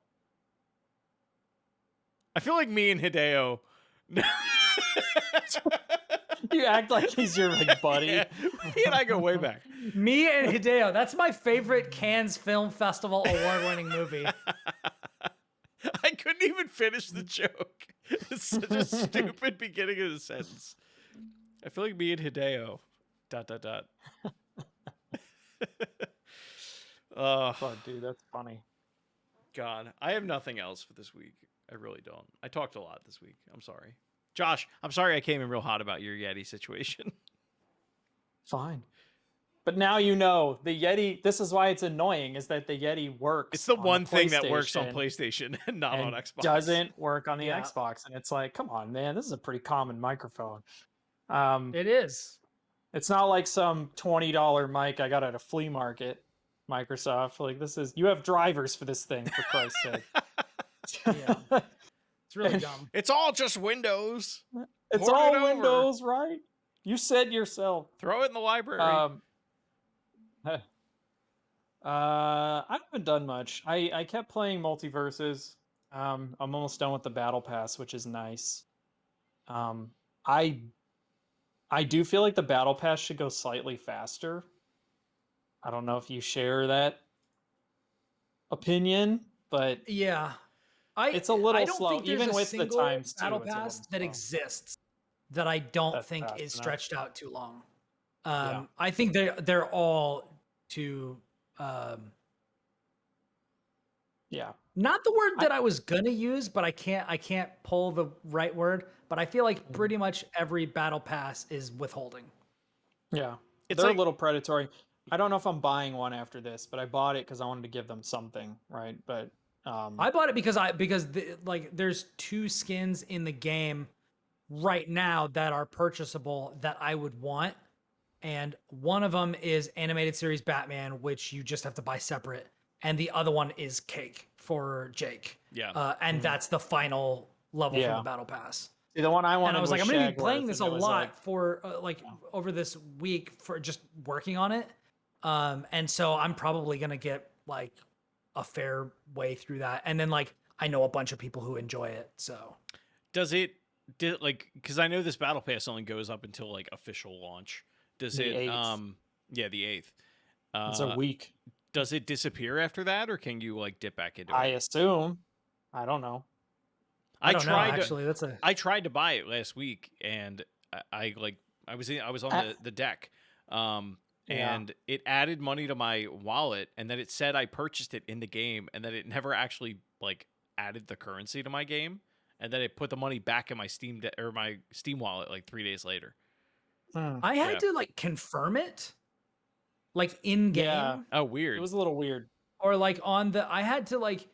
I feel like me and Hideo. You act like he's your buddy. Yeah. He and I go way back. Me and Hideo. That's my favorite Cannes Film Festival award-winning movie. I couldn't even finish the joke. It's such a stupid beginning of the sentence. I feel like me and Hideo. ... Fuck, dude, that's funny. God, I have nothing else for this week. I really don't. I talked a lot this week. I'm sorry. Josh, I'm sorry I came in real hot about your Yeti situation. Fine. But now you know the Yeti. This is why it's annoying, is that the Yeti works. It's the on one the thing that works on PlayStation PlayStation and not on Xbox. Doesn't work on the Yeah. Xbox, and it's like, come on, man, this is a pretty common microphone. It is. It's not like some $20 mic I got at a flea market. Microsoft, like, this is, you have drivers for this thing, for Christ's sake. Yeah. It's really dumb. It's all just Windows. It's Port all it over. Windows, right? You said yourself. Throw it in the library. I haven't done much. I kept playing MultiVersus. I'm almost done with the Battle Pass, which is nice. I do feel like the Battle Pass should go slightly faster. I don't know if you share that opinion, but Yeah. it's a little I don't slow, think there's even a with the single times too. Battle It's a little Pass that slow. exists that I don't That's think fast is enough. stretched out too long. Yeah. I think they're all too Yeah. not the word that I was gonna use, but I can't pull the right word. But I feel like pretty much every Battle Pass is withholding. Yeah. It's They're like- a little predatory. I don't know if I'm buying one after this, but I bought it because I wanted to give them something, right? But I bought it because there's 2 skins in the game right now that are purchasable that I would want, and one of them is animated series Batman, which you just have to buy separate, and the other one is Cake for Jake. Yeah. And that's the final level for Yeah. the Battle Pass. See, the one I wanted And I was like, I'm gonna be Shagworth, playing this a and it was lot like, for over this week for just working on it. And so I'm probably gonna get like a fair way through that. And then like I know a bunch of people who enjoy it. So Does it because I know this Battle Pass only goes up until like official launch. Does The it 8th. Yeah, the 8th. it's a week. Does it disappear after that, or can you like dip back into I it? assume. I don't know. I don't know, tried to- actually. That's a I tried to buy it last week, and I was on the deck, and it added money to my wallet, and then it said I purchased it in the game, and then it never actually like added the currency to my game, and then it put the money back in my my Steam wallet like 3 days later. I had to like confirm it like in game. Yeah. Oh, weird. It was a little weird. Or like I had to like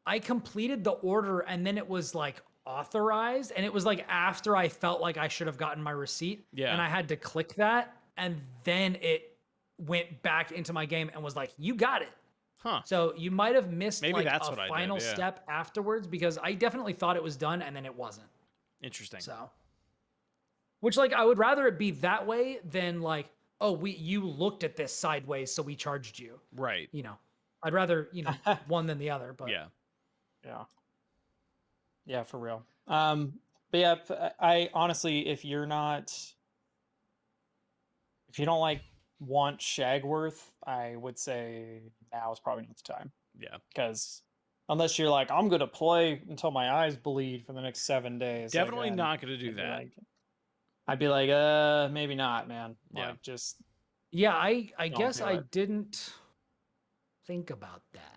I completed the order and then it was like authorized, and it was like after I felt like I should have gotten my receipt. Yeah. And I had to click that, and then it went back into my game and was like, you got it. Huh. So you might have missed Maybe like that's a what I did, final yeah. step afterwards, because I definitely thought it was done and then it wasn't. Interesting. So, which like I would rather it be that way than like, oh, you looked at this sideways, so we charged you. Right. You know, I'd rather one than the other. But Yeah. Yeah, for real. But yeah, I honestly, if you don't like want Shagworth, I would say now is probably not the time. Yeah. Because unless you're like, I'm gonna play until my eyes bleed for the next 7 days. Definitely again, not going to do I'd be that. like- I'd be like, maybe not, man. Yeah. Like, just yeah, I Don't guess do I it. didn't think about that.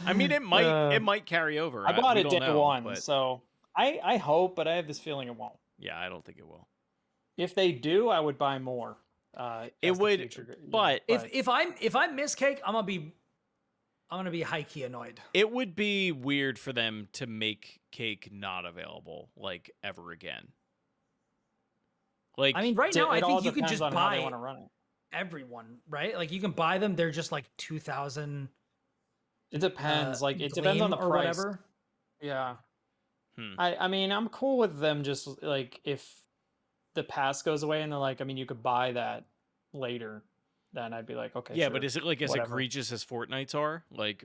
I mean, it might carry over. I bought we it don't day know, one, but so I hope, but I have this feeling it won't. yeah, I don't think it will. If they do, I would buy more. It as the would, future but If I miss Cake, I'm gonna be high key annoyed. it would be weird for them to make Cake not available like ever again. Like, I mean, right now I it all think you can depends just on how they buy want to run it. everyone, right? Like you can buy them. They're just like 2,000. It depends. Like it depends on the or price. whatever. Yeah. Hmm. I mean, I'm cool with them just like if the pass goes away and they're like, I mean, you could buy that later, then I'd be like, okay. yeah, sure, but is it like as whatever. egregious as Fortnite's are? Like,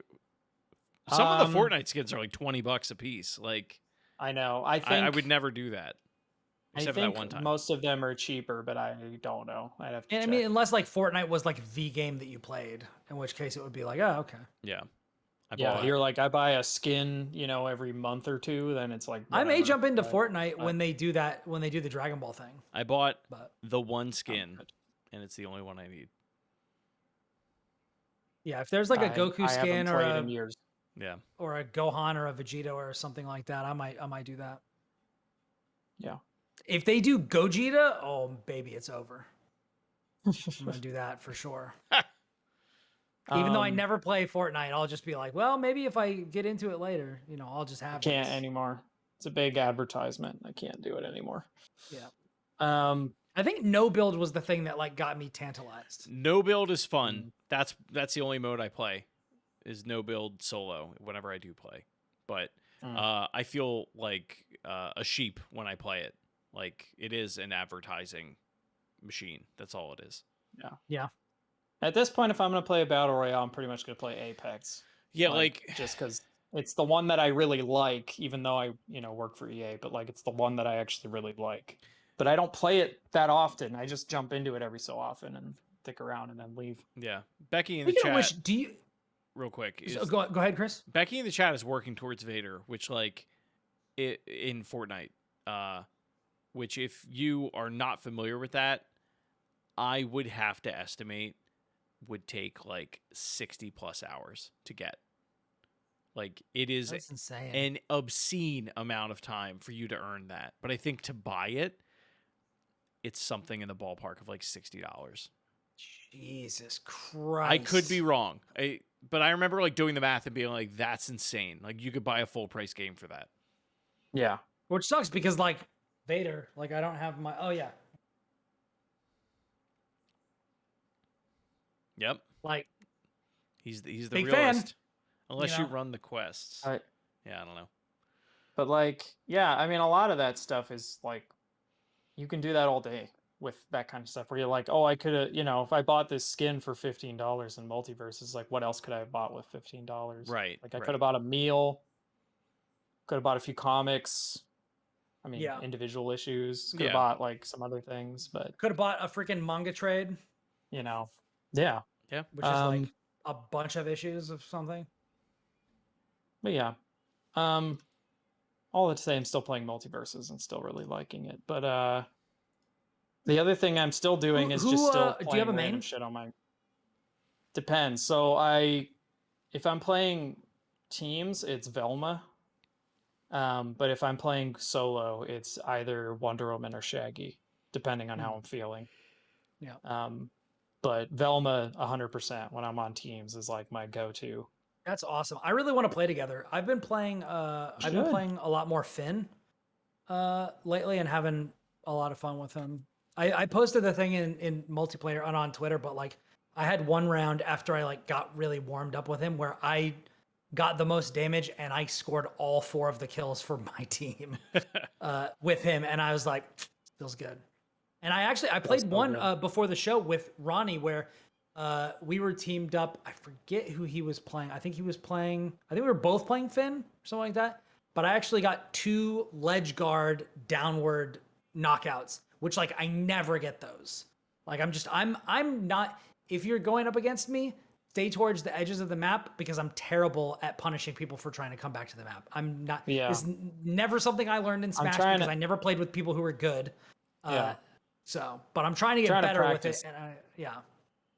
some of the Um, Fortnite skins are like $20 a piece. Like, I know. I think I would never do that. I Except for think that one time. most of them are cheaper, but I don't know. I'd have to And I check. mean, unless like Fortnite was like the game that you played, in which case it would be like, oh, okay. Yeah. You're like, I buy a skin, every month or two, then it's like whatever. I may jump into but, Fortnite when they do that, when they do the Dragon Ball thing. I bought the one skin, and it's the only one I need. Yeah, if there's like a Goku skin or a or a Gohan or a Vegeta or something like that, I might do that. Yeah. If they do Gogeta, oh baby, it's over. I'm gonna do that for sure. Even though I never play Fortnite, I'll just be like, well, maybe if I get into it later, I'll just have. Can't anymore. It's a big advertisement. I can't do it anymore. Yeah. I think no build was the thing that like got me tantalized. No build is fun. That's the only mode I play, is no build solo whenever I do play. But I feel like a sheep when I play it. Like, it is an advertising machine. That's all it is. Yeah. Yeah. At this point, if I'm going to play a Battle Royale, I'm pretty much going to play Apex. Yeah, like just because it's the one that I really like, even though I, work for EA, but like it's the one that I actually really like. But I don't play it that often. I just jump into it every so often and stick around and then leave. Yeah. Becky in the chat. Do you real quick. Go ahead, Chris. Becky in the chat is working towards Vader, which like in Fortnite, which if you are not familiar with that, I would have to estimate would take like 60 plus hours to get. Like, it is an obscene amount of time for you to earn that. But I think to buy it, it's something in the ballpark of like $60. Jesus Christ. I could be wrong. But I remember like doing the math and being like, that's insane. Like, you could buy a full price game for that. Yeah. Which sucks because like Vader, like I don't have my Yep. Like, he's the big realist. fan. Unless you run the quests. Yeah, I don't know. But like, yeah, I mean, a lot of that stuff is like, you can do that all day with that kind of stuff where you're like, oh, I could have, if I bought this skin for $15 in MultiVersus, like what else could I have bought with $15? Right. Like I could have bought a meal, could have bought a few comics. I mean, individual issues. Could have bought like some other things, but could have bought a freaking manga trade. Yeah. Yeah. Which is like a bunch of issues of something. But yeah. All to say, I'm still playing MultiVersus and still really liking it. But the other thing I'm still doing is just still playing do you have a main? random shit on my. Depends. So if I'm playing teams, it's Velma. But if I'm playing solo, it's either Wonder Woman or Shaggy, depending on how I'm feeling. Yeah. But Velma 100% when I'm on teams is like my go-to. That's awesome. I really want to play together. I've been playing a lot more Finn lately and having a lot of fun with him. I posted the thing in multiplayer and on Twitter, but like I had one round after I like got really warmed up with him where I got the most damage and I scored all 4 of the kills for my team with him, and I was like, feels good. And I played one before the show with Ronnie where we were teamed up. I forget who he was playing. I think we were both playing Finn or something like that. But I actually got 2 ledge guard downward knockouts, which like I never get those. Like I'm not, if you're going up against me, stay towards the edges of the map because I'm terrible at punishing people for trying to come back to the map. I'm not, it's never something I learned in Smash because I never played with people who were good. But I'm trying to get better with it. And Yeah,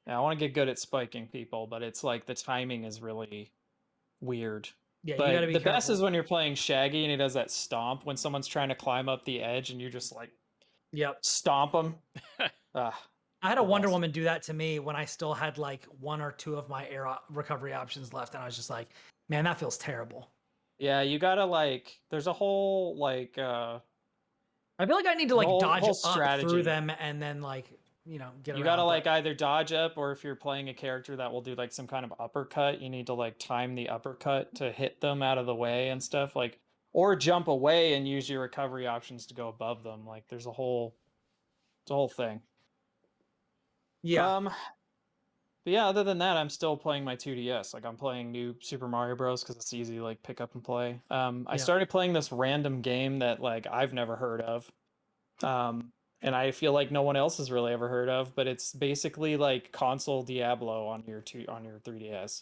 I want to get good at spiking people, but it's like the timing is really weird. Yeah, but you gotta be careful. Best is when you're playing Shaggy and he does that stomp when someone's trying to climb up the edge and you just like stomp them. I had a Wonder Woman do that to me when I still had like 1 or 2 of my air recovery options left, and I was just like, man, that feels terrible. Yeah, you gotta like, there's a whole like I feel like I need to like dodge up through them and then like, get around. You gotta like either dodge up, or if you're playing a character that will do like some kind of uppercut, you need to like time the uppercut to hit them out of the way and stuff, like, or jump away and use your recovery options to go above them. Like there's a whole thing. Yeah. But yeah, other than that, I'm still playing my 2DS. Like I'm playing new Super Mario Bros. Because it's easy to like pick up and play. I started playing this random game that like I've never heard of. And I feel like no one else has really ever heard of, but it's basically like console Diablo on your 3DS.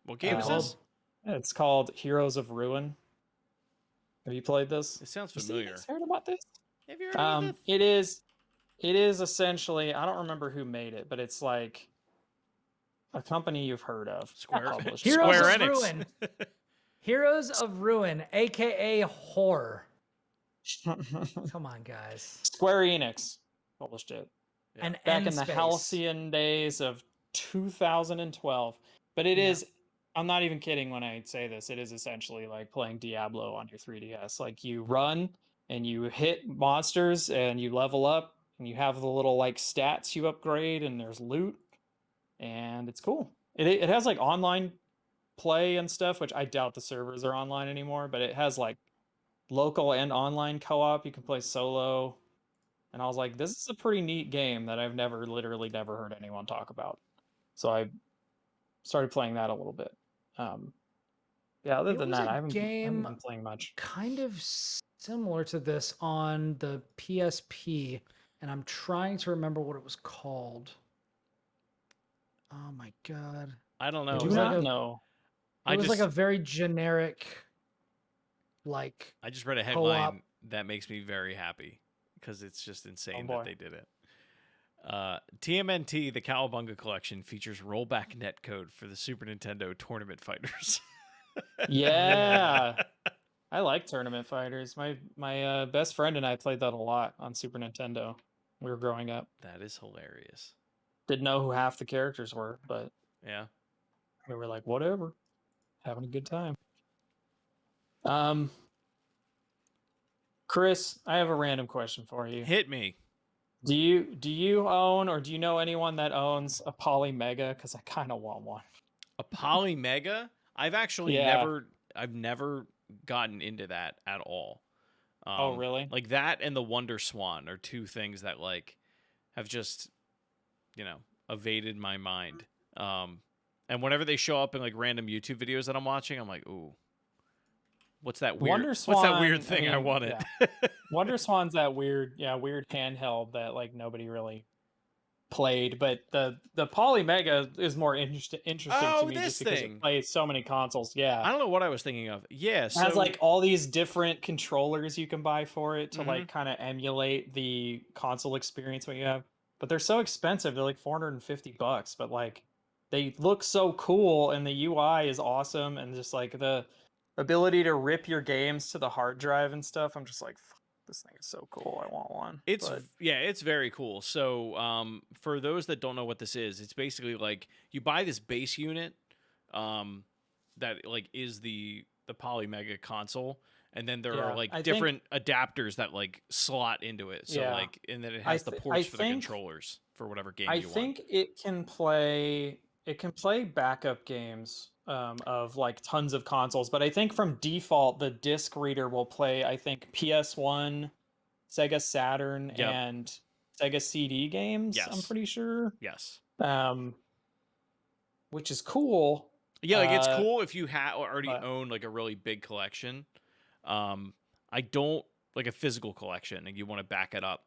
What game is this? It's called Heroes of Ruin. Have you played this? It sounds You familiar. guys heard about this? Have you heard about this? It is essentially, I don't remember who made it, but it's like a company you've heard of. Square Heroes Square of Enix. Ruin. Heroes of Ruin, aka horror. Come on, guys. Square Enix published it. Yeah. And Back in the Space. halcyon days of 2012. But it is, I'm not even kidding when I say this, it is essentially like playing Diablo on your 3DS. Like you run and you hit monsters and you level up and you have the little like stats you upgrade and there's loot and it's cool. It has like online play and stuff, which I doubt the servers are online anymore, but it has like local and online co-op. You can play solo. And I was like, this is a pretty neat game that I've literally never heard anyone talk about. So I started playing that a little bit. Yeah, other than that, I haven't been playing much. Kind of similar to this on the PSP, and I'm trying to remember what it was called. Oh my god. I don't know. I do not know. It was like a very generic, like. I just read a headline that makes me very happy because it's just insane that they did it. TMNT, the Cowabunga Collection, features rollback netcode for the Super Nintendo Tournament Fighters. Yeah. I like Tournament Fighters. My best friend and I played that a lot on Super Nintendo. We were growing up. That is hilarious. Didn't know who half the characters were, but yeah, we were like, whatever, having a good time. Chris, I have a random question for you. Hit me. Do you own or do you know anyone that owns a Polymega? Because I kind of want one. A Polymega? I've actually never gotten into that at all. Oh, really? Like that and the Wonder Swan are two things that like have just, evaded my mind. And whenever they show up in like random YouTube videos that I'm watching, I'm like, ooh, what's that weird? Wonder Swan, what's that weird thing I wanted? Yeah. Wonder Swan's that weird handheld that like nobody really played, but the Polymega is more interesting to me just because it plays so many consoles. Yeah, I don't know what I was thinking of. Yeah, so... it has like all these different controllers you can buy for it to like kind of emulate the console experience what you have. But they're so expensive; they're like $450. But like, they look so cool, and the UI is awesome, and just like the ability to rip your games to the hard drive and stuff. I'm just like, this thing is so cool. I want one. It's very cool. So for those that don't know what this is, it's basically like you buy this base unit that like is the Polymega console, and then there are like different adapters that like slot into it. So like, and then it has the ports for the controllers for whatever game you want. I think it can play backup games of like tons of consoles, but I think from default the disc reader will play, I think, PS1, Sega Saturn, and Sega CD games. Yes. I'm pretty sure. Yes. Which is cool. Yeah, like it's cool if you already own like a really big collection. I don't like a physical collection, and you want to back it up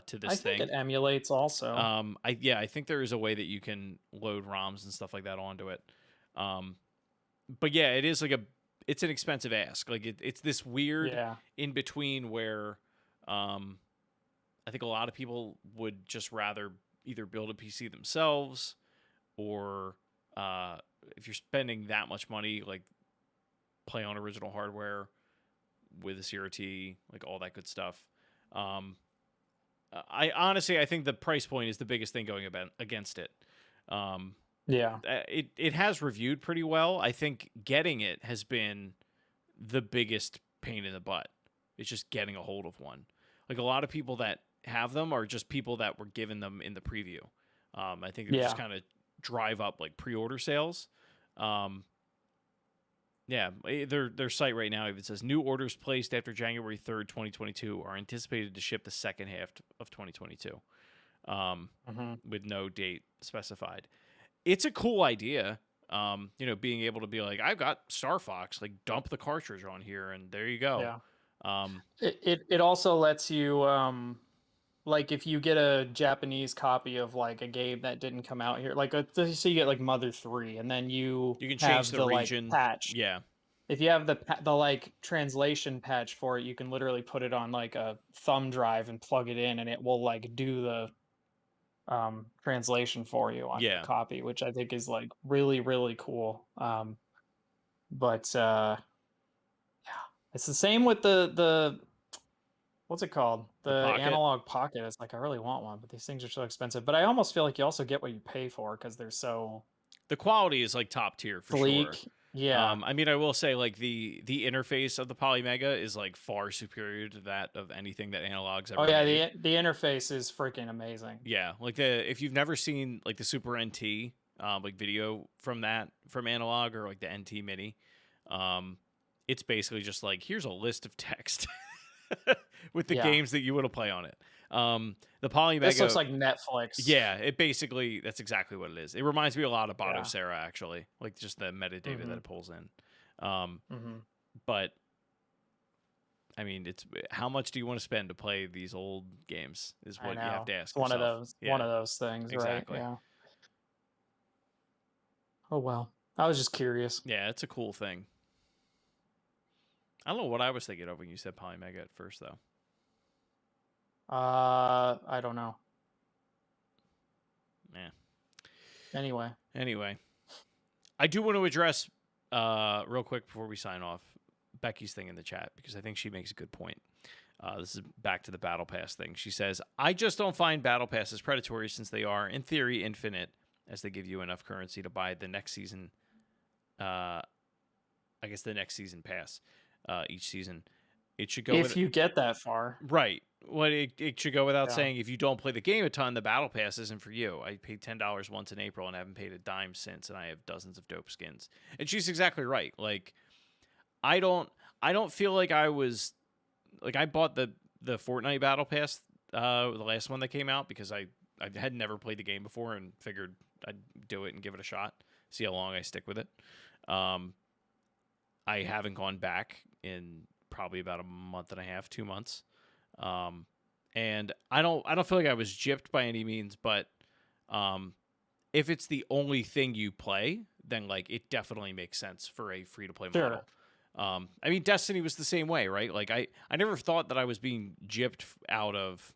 to this thing. I think it emulates also. I think there is a way that you can load ROMs and stuff like that onto it. But yeah, it is like it's an expensive ask. Like it's this weird in between where I think a lot of people would just rather either build a PC themselves or if you're spending that much money, like play on original hardware with a CRT, like all that good stuff. I honestly think the price point is the biggest thing going against it. It has reviewed pretty well. I think getting it has been the biggest pain in the butt. It's just getting a hold of one. Like a lot of people that have them are just people that were given them in the preview. I think they just kind of drive up like pre-order sales. Their site right now even says new orders placed after January 3rd, 2022 are anticipated to ship the second half of 2022 with no date specified. It's a cool idea, being able to be like, I've got Star Fox, like dump the cartridge on here and there you go. It also lets you like if you get a Japanese copy of like a game that didn't come out here, like let's say you get like Mother 3, and then you can have change the like region. patch. Yeah. If you have the like translation patch for it, you can literally put it on like a thumb drive and plug it in, and it will like do the translation for you on your copy, which I think is like really, really cool. But yeah, it's the same with the what's it called? The Analog Pocket. It's like I really want one, but these things are so expensive. But I almost feel like you also get what you pay for because they're so the quality is like top tier for sleek. Sure. Yeah. I mean, I will say like the interface of the Polymega is like far superior to that of anything that Analog's ever made. The interface is freaking amazing. Yeah, like if you've never seen like the Super NT like video from Analog or like the NT Mini, it's basically just like here's a list of text with the games that you want to play on it. The Polymega. This looks like Netflix. Yeah, that's exactly what it is. It reminds me a lot of Battlepasses actually, like just the metadata that it pulls in. But I mean, it's how much do you want to spend to play these old games? Is what you have to ask yourself. One of those things, exactly. Right? Yeah. Oh well, I was just curious. Yeah, it's a cool thing. I don't know what I was thinking of when you said Polymega at first, though. I don't know. Yeah. Anyway, I do want to address real quick before we sign off Becky's thing in the chat because I think she makes a good point. This is back to the Battle Pass thing. She says, I just don't find Battle Passes predatory since they are, in theory, infinite, as they give you enough currency to buy the next season. I guess the next season pass each season. It should go if you get that far. Right. Well, it should go without saying, if you don't play the game a ton, the Battle Pass isn't for you. I paid $10 once in April and haven't paid a dime since, and I have dozens of dope skins. And she's exactly right. Like, I don't feel like I was like I bought the Fortnite Battle Pass, the last one that came out because I had never played the game before and figured I'd do it and give it a shot, see how long I stick with it. I haven't gone back in probably about a month and a half, 2 months. And I don't feel like I was gypped by any means, but if it's the only thing you play, then like it definitely makes sense for a free to play model. I mean, Destiny was the same way, right? Like I never thought that I was being gypped out of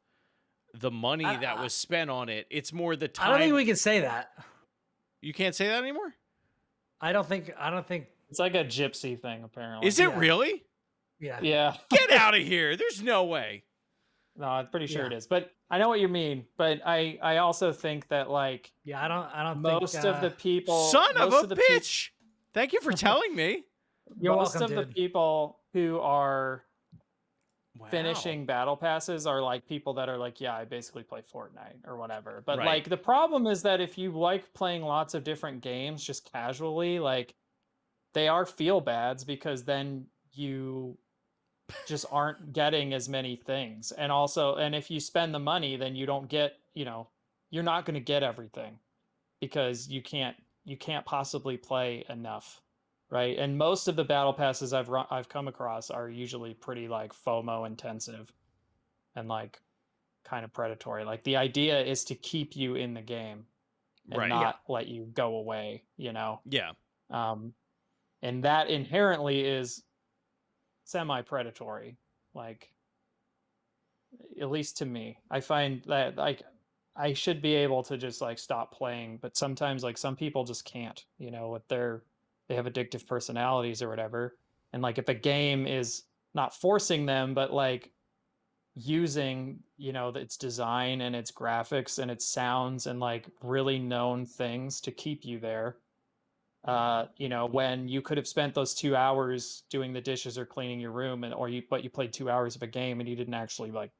the money that was spent on it. It's more the time. I don't think we can say that. You can't say that anymore? I don't think it's like a gypsy thing, apparently. Is it really? Yeah. Get out of here. There's no way. No, I'm pretty sure it is. But I know what you mean. But I also think that like I don't most think, of the people son of a bitch. Thank you for telling me. You're most welcome, of the people who are Wow. finishing Battle Passes are like people that are like, yeah, I basically play Fortnite or whatever. But Right. like the problem is that if you like playing lots of different games just casually, like they are feel bads because then you just aren't getting as many things. And also, and if you spend the money, then you don't get, you're not going to get everything because you can't possibly play enough. Right. And most of the Battle Passes I've come across are usually pretty like FOMO intensive and like kind of predatory. Like the idea is to keep you in the game and not let you go away, Yeah. And that inherently is semi-predatory, like at least to me. I find that like I should be able to just like stop playing, but sometimes like some people just can't, with they have addictive personalities or whatever. And like if a game is not forcing them, but like using, its design and its graphics and its sounds and like really known things to keep you there, when you could have spent those 2 hours doing the dishes or cleaning your room but you played 2 hours of a game and you didn't actually like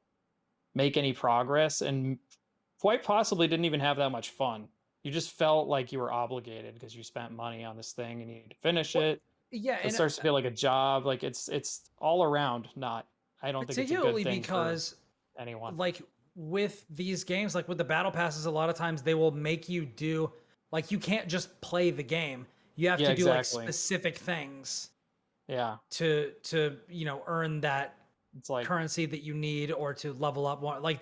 make any progress and quite possibly didn't even have that much fun. You just felt like you were obligated because you spent money on this thing and you need to finish it. Yeah, it starts to feel like a job. Like it's all around not. I don't think it's a good thing because for anyone. Like with these games, like with the Battle Passes, a lot of times they will make you do like you can't just play the game. You have to do like specific things. Yeah. To earn that it's like currency that you need or to level up. Like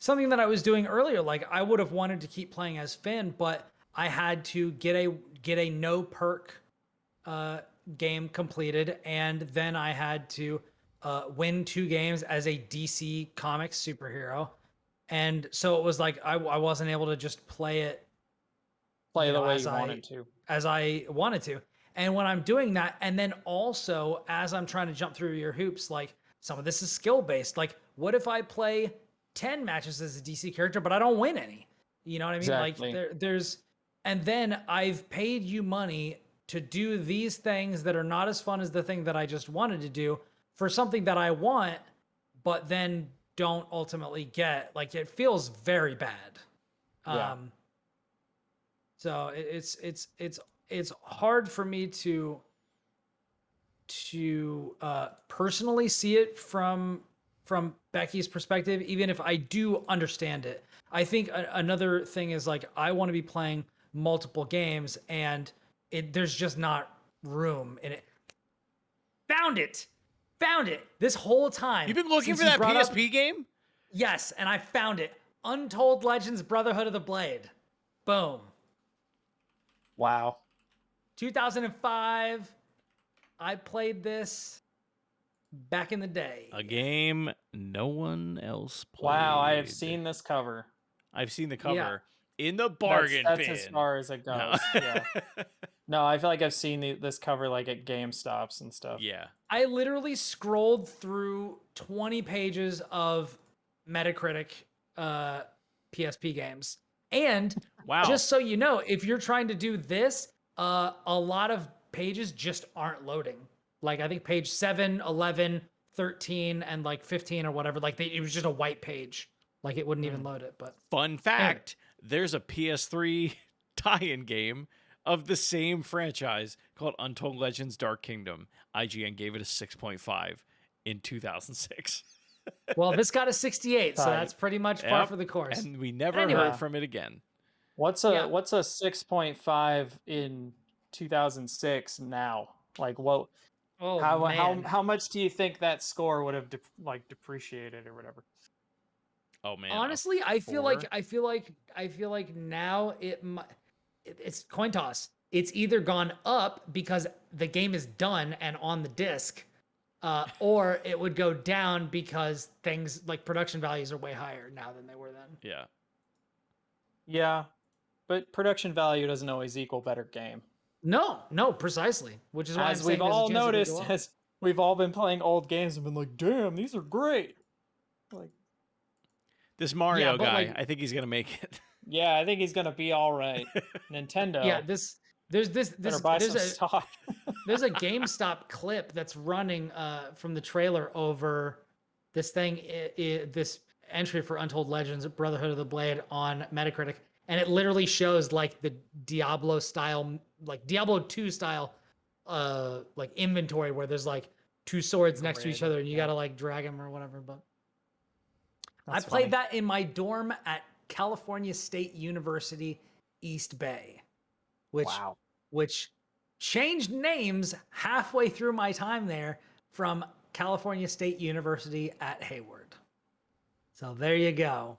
something that I was doing earlier. Like I would have wanted to keep playing as Finn, but I had to get a no perk game completed, and then I had to win 2 games as a DC Comics superhero. And so it was like I wasn't able to just play it the way you wanted to. As I wanted to. And when I'm doing that, and then also as I'm trying to jump through your hoops, like some of this is skill based. Like, what if I play 10 matches as a DC character, but I don't win any? You know what I mean? Exactly. Like there's, and then I've paid you money to do these things that are not as fun as the thing that I just wanted to do for something that I want, but then don't ultimately get. Like, it feels very bad. Yeah. So it's hard for me to personally see it from Becky's perspective, even if I do understand it. I think another thing is, like, I want to be playing multiple games, and there's just not room in it. Found it this whole time. You've been looking for that PSP game? Yes, and I found it. Untold Legends Brotherhood of the Blade. Boom. Wow. 2005. I played this back in the day. A game no one else played. Wow, I have seen this cover. I've seen the cover in the bargain bin. That's as far as it goes. No. Yeah. No, I feel like I've seen this cover like at GameStops and stuff. Yeah. I literally scrolled through 20 pages of Metacritic PSP games. And wow. Just so you know, if you're trying to do this, a lot of pages just aren't loading. Like, I think page 7, 11, 13, and like 15 or whatever. Like, it was just a white page. Like, it wouldn't even load it. But fun fact, there's a PS3 tie-in game of the same franchise called Untold Legends Dark Kingdom. IGN gave it a 6.5 in 2006. Well, this got a 68, so that's pretty much par for the course. And we never heard from it again. What's a 6.5 in 2006 now? Like, what? Oh, how much do you think that score would have depreciated or whatever? Oh man. Honestly, I feel like now it's coin toss. It's either gone up because the game is done and on the disc, or it would go down because things like production values are way higher now than they were then. Yeah. Yeah, but production value doesn't always equal better game. No, precisely. Which is why as we've all noticed, as we've all been playing old games and been like, "Damn, these are great." Like this Mario guy, I think he's gonna make it. Yeah, I think he's gonna be all right. Nintendo. Yeah, there's stock. There's a GameStop clip that's running from the trailer over this thing, this entry for Untold Legends Brotherhood of the Blade on Metacritic, and it literally shows like the Diablo style, like Diablo 2 style, like inventory where there's like 2 swords next to each other and you gotta like drag them or whatever. But I played that in my dorm at California State University, East Bay, which changed names halfway through my time there from California State University at Hayward. So there you go.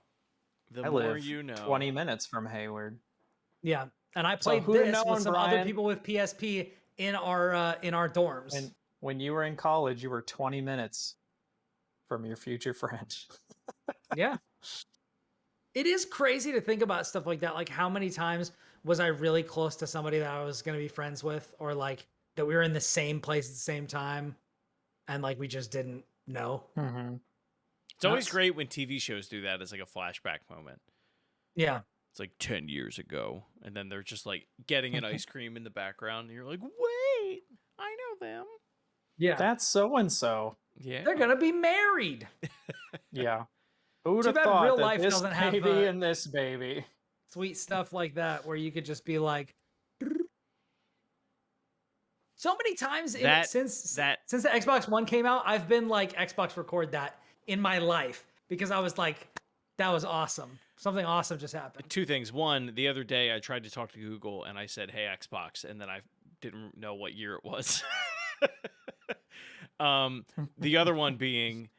The more you know. 20 minutes from Hayward. Yeah, and I played this with some other people with PSP in our dorms. And when you were in college, you were 20 minutes from your future friend. Yeah. It is crazy to think about stuff like that. Like, how many times was I really close to somebody that I was going to be friends with, or like that we were in the same place at the same time and like we just didn't know? Mm-hmm. It's always great when TV shows do that as like a flashback moment. Yeah. It's like 10 years ago. And then they're just like getting an ice cream in the background. And you're like, wait, I know them. Yeah. That's so-and-so. Yeah. They're going to be married. Yeah. Who would have thought real that life this doesn't baby have, and this baby. Sweet stuff like that where you could just be like, so many times since the Xbox One came out, I've been like, Xbox record that in my life because I was like, that was awesome. Something awesome just happened. 2 things. One, the other day I tried to talk to Google and I said, "Hey, Xbox," and then I didn't know what year it was. The other one being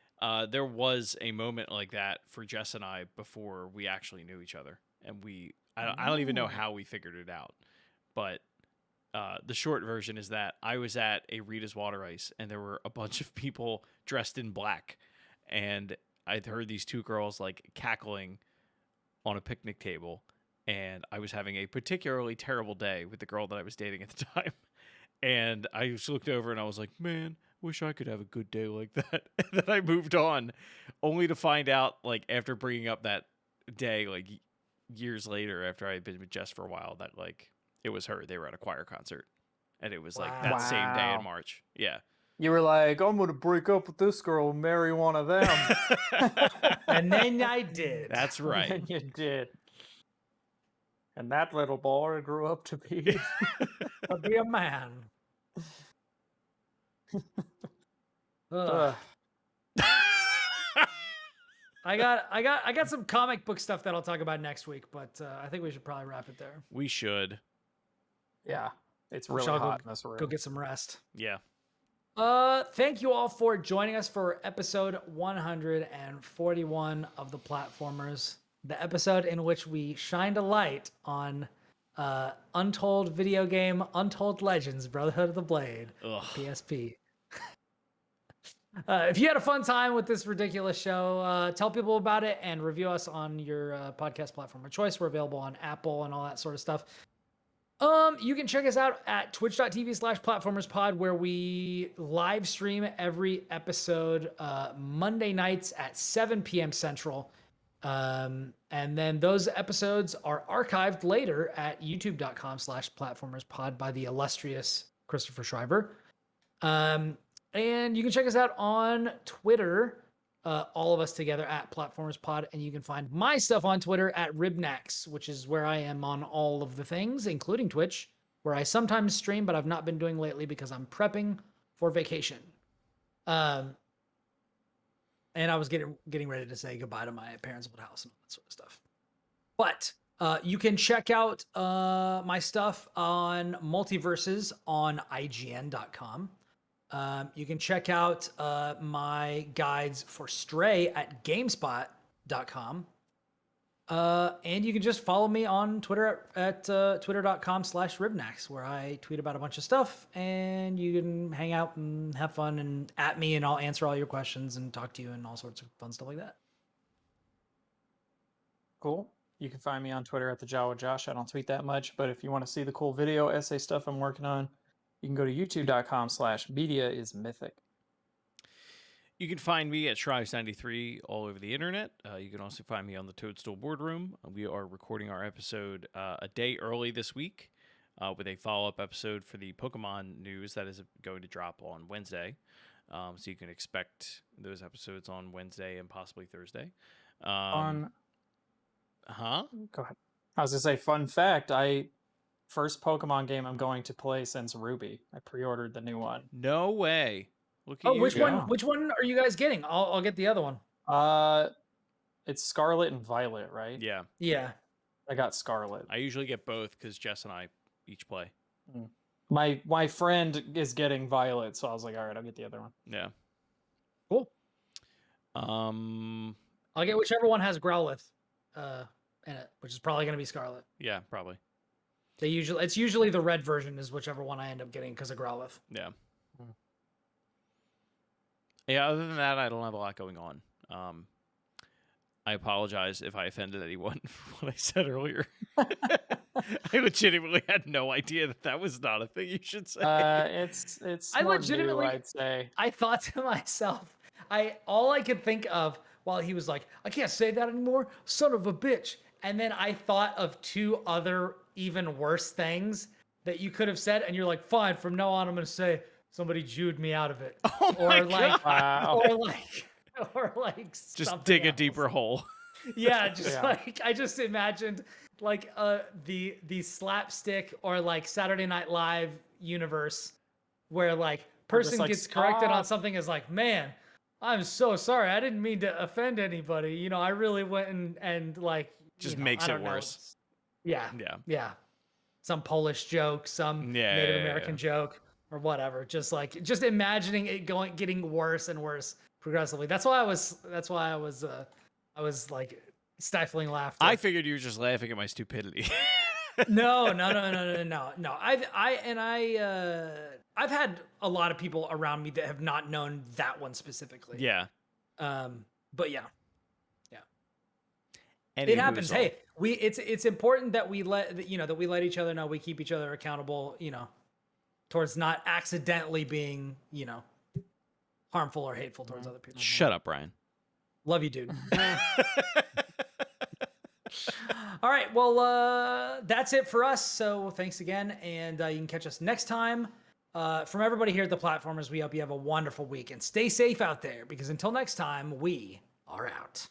there was a moment like that for Jess and I before we actually knew each other, and I don't even know how we figured it out, but the short version is that I was at a Rita's Water Ice, and there were a bunch of people dressed in black, and I'd heard these two girls like cackling on a picnic table, and I was having a particularly terrible day with the girl that I was dating at the time, and I just looked over and I was like, man, wish I could have a good day like that. And then I moved on, only to find out, like, after bringing up that day, like, years later, after I had been with Jess for a while, that, like, it was her. They were at a choir concert, and it was, like, that same day in March. Yeah. You were like, I'm going to break up with this girl and marry one of them. And then I did. That's right. And you did. And that little boy grew up to be a man. Ugh. I got some comic book stuff that I'll talk about next week, but I think we should probably wrap it there. We should. Yeah, it's really hot in this room. Go get some rest. Yeah. Thank you all for joining us for episode 141 of the Platformers, the episode in which we shined a light on Untold video game, Untold Legends, Brotherhood of the Blade, PSP. If you had a fun time with this ridiculous show, tell people about it and review us on your podcast platform of choice. We're available on Apple and all that sort of stuff. You can check us out at twitch.tv/platformerspod, where we live stream every episode Monday nights at 7 p.m. Central. And then those episodes are archived later at youtube.com/platformerspod by the illustrious Christopher Shriver. And you can check us out on Twitter, all of us together at PlatformersPod, and you can find my stuff on Twitter at Ribnax, which is where I am on all of the things, including Twitch, where I sometimes stream, but I've not been doing lately because I'm prepping for vacation. And I was getting ready to say goodbye to my parents' old house and all that sort of stuff. But you can check out my stuff on MultiVersus on IGN.com. You can check out my guides for Stray at GameSpot.com. And you can just follow me on Twitter at twitter.com/Ribnax, where I tweet about a bunch of stuff, and you can hang out and have fun and at me, and I'll answer all your questions and talk to you and all sorts of fun stuff like that. Cool. You can find me on Twitter at the Jawa Josh. I don't tweet that much, but if you want to see the cool video essay stuff I'm working on, you can go to youtube.com/mediaismythic. You can find me at Shrives93 all over the internet. You can also find me on the Toadstool Boardroom. We are recording our episode a day early this week with a follow-up episode for the Pokemon news that is going to drop on Wednesday. So you can expect those episodes on Wednesday and possibly Thursday. Go ahead. I was going to say, fun fact, first Pokemon game I'm going to play since Ruby. I pre-ordered the new one. No way. Look at you. Which one are you guys getting? I'll get the other one. It's Scarlet and Violet, right? Yeah. Yeah. I got Scarlet. I usually get both because Jess and I each play. My friend is getting Violet, so I was like, all right, I'll get the other one. Yeah. Cool. I'll get whichever one has Growlithe in it, which is probably going to be Scarlet. Yeah, probably. It's usually the red version is whichever one I end up getting because of Growlithe. Yeah. Yeah, other than that, I don't have a lot going on. I apologize if I offended anyone for what I said earlier. I legitimately had no idea that was not a thing you should say. It's more new, I'd say. I thought to myself, all I could think of while he was like, I can't say that anymore, son of a bitch. And then I thought of two other even worse things that you could have said, and you're like, fine, from now on I'm going to say, somebody Jewed me out of it. Oh my God. Or like just dig else. a deeper hole. Yeah, like I just imagined like the slapstick or like Saturday Night Live universe where like person like, gets corrected on something is like, man, I'm so sorry. I didn't mean to offend anybody. You know, I really went and like just makes it worse. Yeah. Some Polish joke, some Native American joke. or whatever. Just imagining it getting worse and worse progressively. That's why I was like stifling laughter. I figured you were just laughing at my stupidity. No. I've had a lot of people around me that have not known that one specifically. Yeah. But yeah. Anywho, It happens. Hey, it's important that we let each other know, we keep each other accountable, towards not accidentally being, harmful or hateful towards other people. Shut up, Brian. Love you, dude. All right, well, that's it for us. So thanks again, and you can catch us next time. From everybody here at the Platformers, we hope you have a wonderful week and stay safe out there, because until next time, we are out.